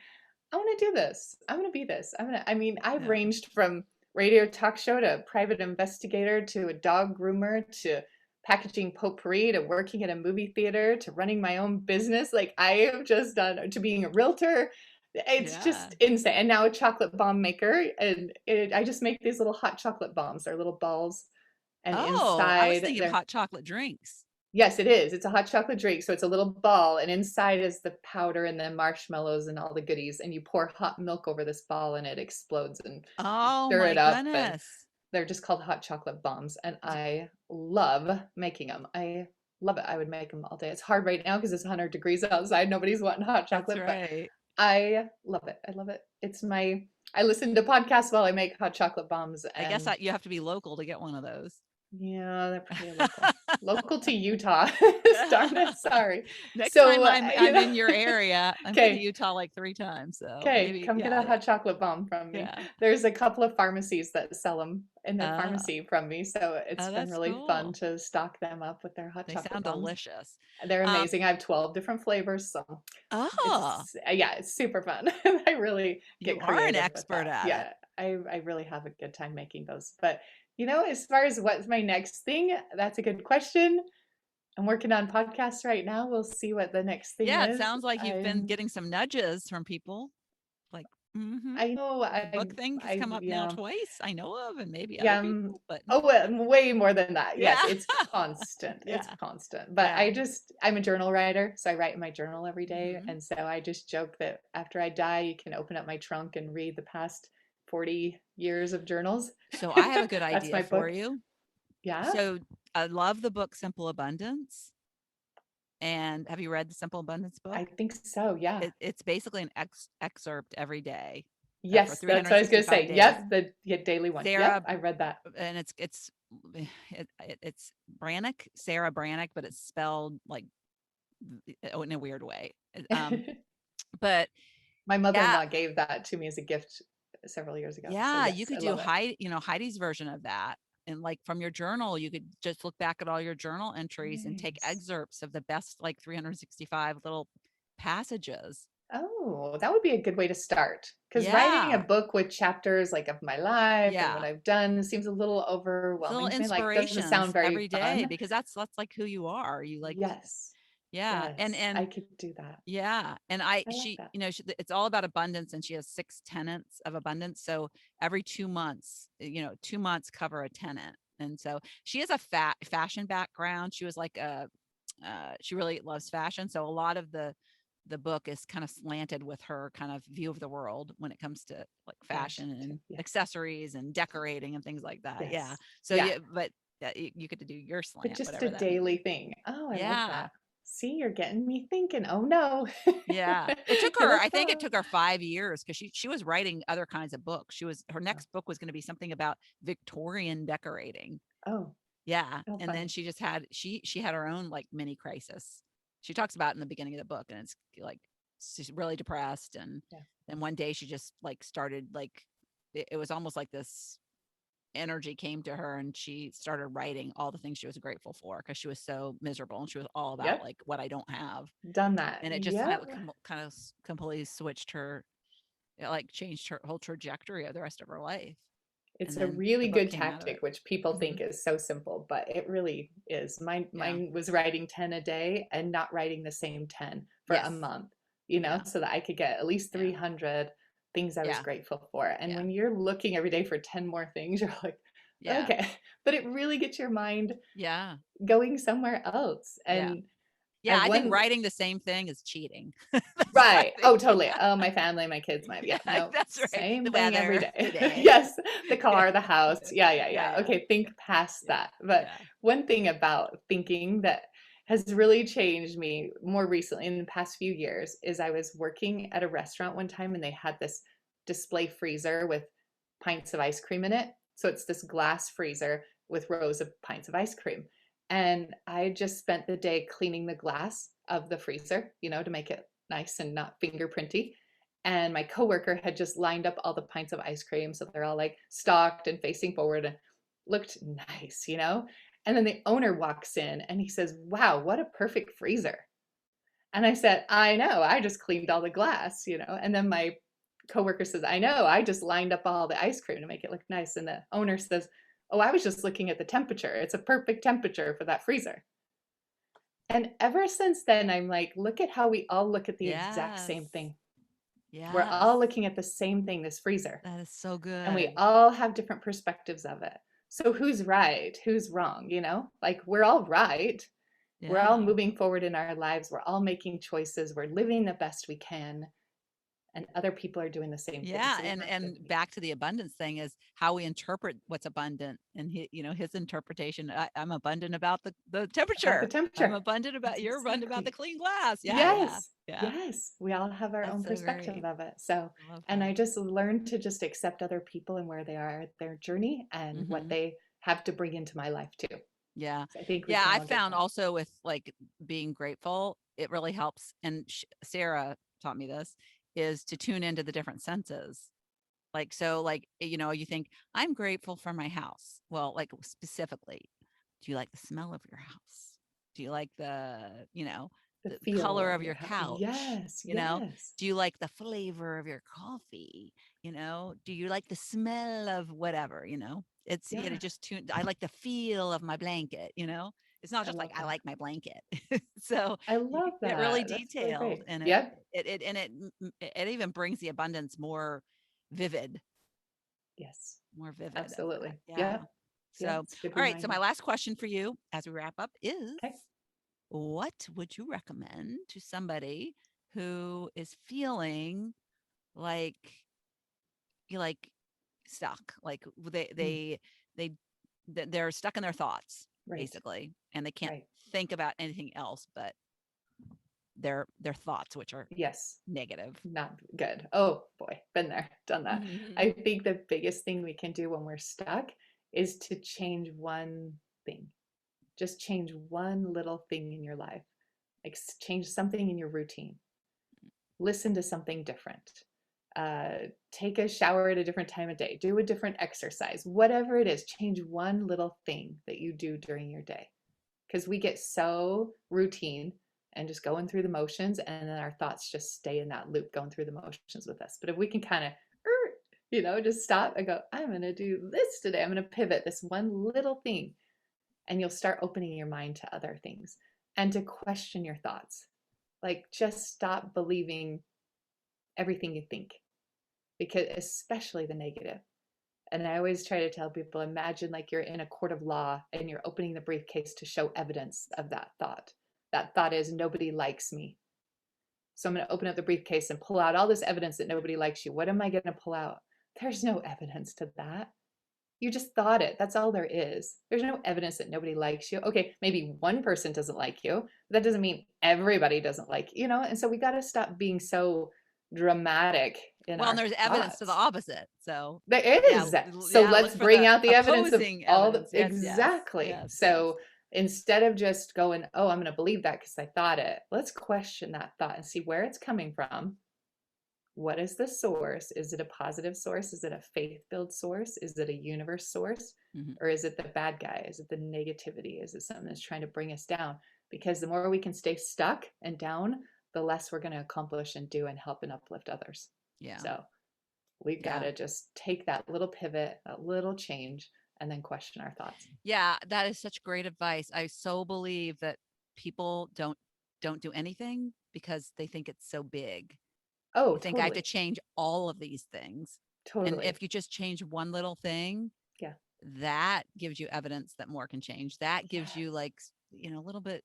Speaker 2: I want to do this. I'm going to be this. I mean, I've
Speaker 1: Yeah.
Speaker 2: ranged from radio talk show to private investigator to a dog groomer to packaging potpourri to working at a movie theater to running my own business. Like I have just done to being a realtor. It's
Speaker 1: Yeah.
Speaker 2: just insane. And now a chocolate bomb maker. And I just make these little hot chocolate bombs. They're little balls. And
Speaker 1: Oh, I was
Speaker 2: inside
Speaker 1: thinking of
Speaker 2: they're
Speaker 1: hot chocolate drinks.
Speaker 2: yes, it is. It's a hot chocolate drink, so it's a little ball, and inside is the powder and the marshmallows and all the goodies. And you pour hot milk over this ball, and it explodes. And you
Speaker 1: Oh
Speaker 2: stir
Speaker 1: my
Speaker 2: it up, and
Speaker 1: goodness.
Speaker 2: they're just called hot chocolate bombs. And
Speaker 1: D-
Speaker 2: I love making them. I love it. I would make them all day. It's hard right now because it's 100 degrees outside. Nobody's wanting hot
Speaker 1: That's
Speaker 2: chocolate, but
Speaker 1: right.
Speaker 2: I love it. I love it. It's my. I listen to podcasts while I make hot chocolate bombs,
Speaker 1: I guess
Speaker 2: and
Speaker 1: you have to be local to get one of those.
Speaker 2: Yeah, they're pretty local. Local to Utah. Darn it, sorry.
Speaker 1: Next
Speaker 2: So,
Speaker 1: time I'm in your area, I've been to
Speaker 2: okay,
Speaker 1: Utah like 3 times, so
Speaker 2: okay,
Speaker 1: maybe
Speaker 2: come get a
Speaker 1: yeah,
Speaker 2: hot chocolate bomb from me.
Speaker 1: yeah.
Speaker 2: There's a couple of pharmacies that sell them in their
Speaker 1: Oh,
Speaker 2: pharmacy from me, so it's
Speaker 1: oh,
Speaker 2: been
Speaker 1: that's
Speaker 2: really fun
Speaker 1: cool.
Speaker 2: to stock them up with their hot
Speaker 1: They
Speaker 2: chocolate
Speaker 1: sound
Speaker 2: bombs.
Speaker 1: delicious.
Speaker 2: They're
Speaker 1: Um,
Speaker 2: amazing. I have 12 different flavors, so
Speaker 1: oh,
Speaker 2: it's yeah, it's super fun. I really
Speaker 1: you
Speaker 2: get
Speaker 1: are an
Speaker 2: creative with
Speaker 1: expert
Speaker 2: that.
Speaker 1: at it.
Speaker 2: Yeah, I really have a good time making those. But as far as what's my next thing, that's a good question. I'm working on podcasts right now. We'll see what the next thing
Speaker 1: Yeah, it
Speaker 2: is.
Speaker 1: sounds like you've been getting some nudges from people, like, mhm.
Speaker 2: I know
Speaker 1: The book thing has come up now
Speaker 2: yeah.
Speaker 1: twice, I know of, and maybe other
Speaker 2: Yeah,
Speaker 1: people, but
Speaker 2: oh, well, way more than that. Yes,
Speaker 1: yeah.
Speaker 2: it's constant. It's
Speaker 1: Yeah,
Speaker 2: constant. But
Speaker 1: yeah.
Speaker 2: I'm a journal writer, so I write in my journal every day.
Speaker 1: Mhm.
Speaker 2: And so I just joke that after I die, you can open up my trunk and read the past 40 years of journals.
Speaker 1: So I have a good
Speaker 2: That's
Speaker 1: idea
Speaker 2: my
Speaker 1: for
Speaker 2: book.
Speaker 1: you.
Speaker 2: Yeah,
Speaker 1: So I love the book Simple Abundance. And have you read the Simple Abundance book?
Speaker 2: I think so. Yeah.
Speaker 1: It's basically an excerpt every day for
Speaker 2: Yes, that's what I was going to
Speaker 1: 365
Speaker 2: say.
Speaker 1: days.
Speaker 2: Yep, the daily one.
Speaker 1: Sarah,
Speaker 2: Yep, I read that.
Speaker 1: and it's Brannock, Sarah Brannock, but it's spelled like in a weird way. But
Speaker 2: My
Speaker 1: yeah,
Speaker 2: mother-in-law gave that to me as a gift several years ago. So
Speaker 1: yeah, you
Speaker 2: yes,
Speaker 1: could
Speaker 2: I
Speaker 1: do
Speaker 2: love it.
Speaker 1: Heidi, Heidi's version of that. And like from your journal, you could just look back at all your journal entries and take
Speaker 2: Nice.
Speaker 1: excerpts of the best like 365 little passages.
Speaker 2: Oh, that would be a good way to start. Because writing a
Speaker 1: Yeah.
Speaker 2: book with chapters like of my life and what
Speaker 1: Yeah.
Speaker 2: I've done seems a little
Speaker 1: It's little
Speaker 2: overwhelming to me. Like, doesn't sound
Speaker 1: inspirations
Speaker 2: very
Speaker 1: every day
Speaker 2: fun.
Speaker 1: because that's like who you are. You like,
Speaker 2: Yes.
Speaker 1: yeah.
Speaker 2: Yes. I could do that.
Speaker 1: Yeah, and
Speaker 2: I like that.
Speaker 1: it's all about abundance, and she has 6 tenets of abundance, so every 2 months, 2 months cover a tenet, and so she has a fashion background. She was like she really loves fashion, so a lot of the book is kind of slanted with her kind of view of the world when it comes to like fashion
Speaker 2: Fashion too.
Speaker 1: and
Speaker 2: Yeah.
Speaker 1: accessories and decorating and things like that. Yeah.
Speaker 2: Yes.
Speaker 1: So
Speaker 2: Yeah.
Speaker 1: yeah, but yeah, you get to do your
Speaker 2: But
Speaker 1: slant,
Speaker 2: just a
Speaker 1: whatever that
Speaker 2: daily
Speaker 1: means.
Speaker 2: thing. Oh, I love
Speaker 1: Yeah.
Speaker 2: that. See, you're getting me thinking. Oh no.
Speaker 1: Yeah. It took her,
Speaker 2: It'll
Speaker 1: I think it
Speaker 2: come.
Speaker 1: took her 5 years because she was writing other kinds of books. Her
Speaker 2: Oh,
Speaker 1: next book was gonna be something about Victorian decorating.
Speaker 2: oh,
Speaker 1: Yeah,
Speaker 2: oh,
Speaker 1: and then
Speaker 2: funny.
Speaker 1: she just had she had her own, like, mini crisis. She talks about it in the beginning of the book, and it's, like, she's really depressed, and
Speaker 2: Yeah.
Speaker 1: then one day she just, like, started, like it was almost like this energy came to her, and she started writing all the things she was grateful for because she was so miserable, and she was all about,
Speaker 2: Yep.
Speaker 1: like, what I don't have.
Speaker 2: Done that.
Speaker 1: And it just
Speaker 2: Yep.
Speaker 1: kind of completely switched her, it like changed her whole trajectory of the rest of her life.
Speaker 2: It's
Speaker 1: And
Speaker 2: a
Speaker 1: then
Speaker 2: really
Speaker 1: the book
Speaker 2: good
Speaker 1: came out of it.
Speaker 2: tactic, which people think
Speaker 1: Mhm.
Speaker 2: is so simple, but it really is.
Speaker 1: Yeah.
Speaker 2: Mine was writing 10 a day and not writing the same 10 for a
Speaker 1: Yes.
Speaker 2: month,
Speaker 1: Yeah.
Speaker 2: so that I could get at least
Speaker 1: Yeah.
Speaker 2: 300 things I was
Speaker 1: Yeah.
Speaker 2: grateful for. And
Speaker 1: Yeah.
Speaker 2: when you're looking every day for 10 more things, you're like,
Speaker 1: Yeah.
Speaker 2: okay. But it really gets your mind
Speaker 1: Yeah.
Speaker 2: going somewhere else.
Speaker 1: Yeah.
Speaker 2: And I
Speaker 1: Yeah. I think
Speaker 2: one
Speaker 1: writing the same thing is cheating. That's, I
Speaker 2: right.
Speaker 1: think,
Speaker 2: Oh,
Speaker 1: yeah.
Speaker 2: totally. Oh, my family, my kids, my yeah,
Speaker 1: Yeah,
Speaker 2: no,
Speaker 1: that's right. The
Speaker 2: same thing every
Speaker 1: weather
Speaker 2: day.
Speaker 1: today.
Speaker 2: Yes, the
Speaker 1: Yeah.
Speaker 2: car, the house. Yeah, yeah,
Speaker 1: Yeah.
Speaker 2: yeah.
Speaker 1: Yeah.
Speaker 2: Okay, think
Speaker 1: Yeah.
Speaker 2: past
Speaker 1: Yeah.
Speaker 2: that. But
Speaker 1: Yeah.
Speaker 2: one thing about thinking that has really changed me more recently in the past few years is I was working at a restaurant one time and they had this display freezer with pints of ice cream in it. So it's this glass freezer with rows of pints of ice cream. And I just spent the day cleaning the glass of the freezer, to make it nice and not fingerprinty. And my coworker had just lined up all the pints of ice cream. So they're all like stocked and facing forward and looked nice. And then the owner walks in and he says, "Wow, what a perfect freezer." And I said, "I know, I just cleaned all the glass." And then my coworker says, "I know, I just lined up all the ice cream to make it look nice." And the owner says, "Oh, I was just looking at the temperature. It's a perfect temperature for that freezer." And ever since then, I'm like, look at how we all look at the exact
Speaker 1: Yes.
Speaker 2: same thing. We're
Speaker 1: Yes.
Speaker 2: all looking at the same thing, this freezer,
Speaker 1: That is so
Speaker 2: and we
Speaker 1: good.
Speaker 2: all have different perspectives of it. So who's right? Who's wrong? Like we're all right. We're all
Speaker 1: Yeah.
Speaker 2: moving forward in our lives. We're all making choices. We're living the best we can. And other people are doing the same thing.
Speaker 1: Yeah,
Speaker 2: So we don't have to
Speaker 1: and
Speaker 2: be.
Speaker 1: back to the abundance thing is how we interpret what's abundant, and his interpretation. I'm abundant about the
Speaker 2: About the
Speaker 1: temperature. I'm
Speaker 2: temperature.
Speaker 1: abundant about
Speaker 2: That's
Speaker 1: you're abundant about the
Speaker 2: exactly.
Speaker 1: clean glass. Yeah, yeah,
Speaker 2: Yes.
Speaker 1: yeah.
Speaker 2: Yes. We all have our
Speaker 1: That's
Speaker 2: own
Speaker 1: so
Speaker 2: perspective
Speaker 1: great.
Speaker 2: of it. So,
Speaker 1: I love
Speaker 2: and
Speaker 1: that.
Speaker 2: I just learned to just accept other people and where they are at their journey and what
Speaker 1: Hmm.
Speaker 2: they have to bring into my life too.
Speaker 1: Yeah.
Speaker 2: So I think we
Speaker 1: Yeah.
Speaker 2: can
Speaker 1: I
Speaker 2: all get
Speaker 1: found
Speaker 2: that.
Speaker 1: also with like being grateful, it really helps. And Sarah taught me this, is to tune into the different senses. Like, so like, you think I'm grateful for my house. Well, like specifically, do you like the smell of your house? Do you like
Speaker 2: The
Speaker 1: the
Speaker 2: feel
Speaker 1: color
Speaker 2: of
Speaker 1: of
Speaker 2: your
Speaker 1: your
Speaker 2: house.
Speaker 1: couch?
Speaker 2: Yes, yes.
Speaker 1: Do you like the flavor of your coffee? Do you like the smell of whatever? It
Speaker 2: Yeah,
Speaker 1: just I like the feel of my blanket. It's not
Speaker 2: I
Speaker 1: just like
Speaker 2: love
Speaker 1: I
Speaker 2: that.
Speaker 1: like my blanket. So
Speaker 2: I
Speaker 1: you can
Speaker 2: love
Speaker 1: get really
Speaker 2: that. That's really
Speaker 1: detailed,
Speaker 2: great.
Speaker 1: and
Speaker 2: Yep.
Speaker 1: it even brings the abundance vivid,
Speaker 2: Yes.
Speaker 1: more vivid.
Speaker 2: Absolutely.
Speaker 1: Yeah.
Speaker 2: Yep.
Speaker 1: So,
Speaker 2: Yep. It's a good
Speaker 1: all right. So my
Speaker 2: reminder.
Speaker 1: last question for you as we wrap up is,
Speaker 2: Okay.
Speaker 1: what would you recommend to somebody who is feeling like you like stuck, like
Speaker 2: Mm,
Speaker 1: they they're stuck in their thoughts
Speaker 2: right.
Speaker 1: basically, and they can't
Speaker 2: Right.
Speaker 1: think about anything else but their thoughts, which are
Speaker 2: Yes.
Speaker 1: negative.
Speaker 2: Not good. Oh boy, been there, done that. I think the biggest thing we can do when we're stuck is to change one thing. Just change one little thing in your life. Like change something in your routine. Listen to something different. Take a shower at a different time of day. Do a different exercise. Whatever it is, change one little thing that you do during your day. Because we get so routine and just going through the motions, and then our thoughts just stay in that loop going through the motions with us. But if we can kind of just stop and go, I'm going to do this today, I'm going to pivot this one little thing, and you'll start opening your mind to other things and to question your thoughts. Like, just stop believing everything you think, because especially the negative. And I always try to tell people, imagine like you're in a court of law and you're opening the briefcase to show evidence of that thought. That thought is, nobody likes me. So I'm going to open up the briefcase and pull out all this evidence that nobody likes you. What am I going to pull out? There's no evidence to that. You just thought it. That's all there is. There's no evidence that nobody likes you. Okay, maybe one person doesn't like you. But that doesn't mean everybody doesn't like you, And so we got to stop being so dramatic in
Speaker 1: Well, and
Speaker 2: our
Speaker 1: there's evidence to the
Speaker 2: thoughts.
Speaker 1: opposite. So,
Speaker 2: There
Speaker 1: yeah,
Speaker 2: is. So
Speaker 1: yeah,
Speaker 2: let's
Speaker 1: look for
Speaker 2: bring
Speaker 1: the
Speaker 2: out the evidence of
Speaker 1: opposing
Speaker 2: all the
Speaker 1: evidence. Yes, yes,
Speaker 2: exactly.
Speaker 1: yes, yes.
Speaker 2: So instead of just going, oh, I'm going to believe that because I thought it, let's question that thought and see where it's coming from. What is the source? Is it a positive source? Is it a faith-filled source? Is it a universe source?
Speaker 1: Mhm.
Speaker 2: Or is it the bad guy? Is it the negativity? Is it something that's trying to bring us down? Because the more we can stay stuck and down, the less we're going to accomplish and do and help and uplift others.
Speaker 1: Yeah,
Speaker 2: So we've got
Speaker 1: yeah.
Speaker 2: to just take that little pivot, a little change, and then question our thoughts.
Speaker 1: Yeah, that is such great advice. I so believe that people don't do anything because they think it's so big.
Speaker 2: Oh,
Speaker 1: They think I have to
Speaker 2: totally.
Speaker 1: change all of these things. And
Speaker 2: Totally.
Speaker 1: if you just change one little thing,
Speaker 2: Yeah.
Speaker 1: that gives you evidence that more can change. That gives you
Speaker 2: Yes.
Speaker 1: like, a little bit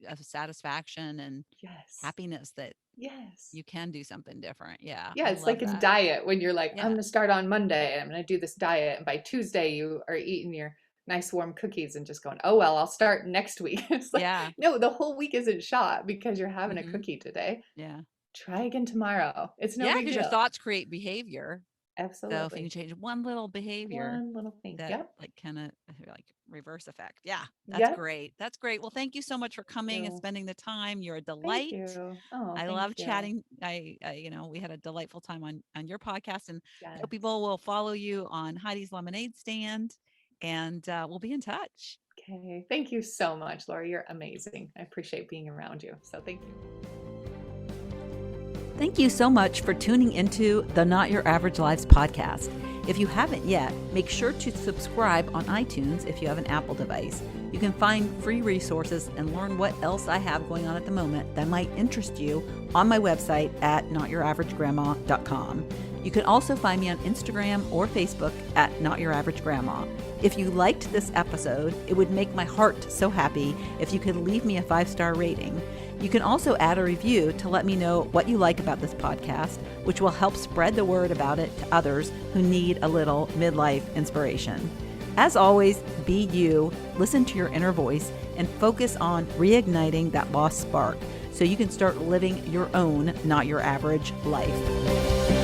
Speaker 1: of satisfaction and
Speaker 2: Yes.
Speaker 1: happiness that
Speaker 2: Yes.
Speaker 1: you can do something different. Yeah,
Speaker 2: Yeah,
Speaker 1: I
Speaker 2: it's
Speaker 1: love
Speaker 2: like a
Speaker 1: that.
Speaker 2: diet when you're like, I'm
Speaker 1: Yeah.
Speaker 2: going to start on Monday. I'm going to do this diet. And by Tuesday, you are eating your nice warm cookies and just going, oh, well, I'll start next week. It's like,
Speaker 1: Yeah.
Speaker 2: no, the whole week isn't shot because you're having a
Speaker 1: Hmm.
Speaker 2: cookie today.
Speaker 1: Yeah.
Speaker 2: Try again tomorrow. It's no
Speaker 1: Yeah.
Speaker 2: big
Speaker 1: Because your
Speaker 2: deal.
Speaker 1: thoughts create behavior. So if you can
Speaker 2: Absolutely.
Speaker 1: change one little behavior,
Speaker 2: One little thing.
Speaker 1: that
Speaker 2: Yep.
Speaker 1: like kind of like reverse effect. Yeah, that's
Speaker 2: Yep.
Speaker 1: great. That's great. Well, thank you so much for coming and
Speaker 2: You.
Speaker 1: spending the time. You're a
Speaker 2: Thank
Speaker 1: delight.
Speaker 2: you. Oh,
Speaker 1: I
Speaker 2: thank
Speaker 1: love
Speaker 2: you.
Speaker 1: chatting. We had a delightful time on your podcast, and I hope
Speaker 2: Yes.
Speaker 1: people will follow you on Heidi's Lemonade Stand, and we'll be in touch.
Speaker 2: Okay. Thank you so much, Laura. You're amazing. I appreciate being around you. So thank you.
Speaker 1: Thank you so much for tuning into the Not Your Average Lives podcast. If you haven't yet, make sure to subscribe on iTunes if you have an Apple device. You can find free resources and learn what else I have going on at the moment that might interest you on my website at notyouraveragegrandma.com. You can also find me on Instagram or Facebook at Not Your Average Grandma. If you liked this episode, it would make my heart so happy if you could leave me a 5-star rating. You can also add a review to let me know what you like about this podcast, which will help spread the word about it to others who need a little midlife inspiration. As always, be you, listen to your inner voice, and focus on reigniting that lost spark so you can start living your own, not your average life.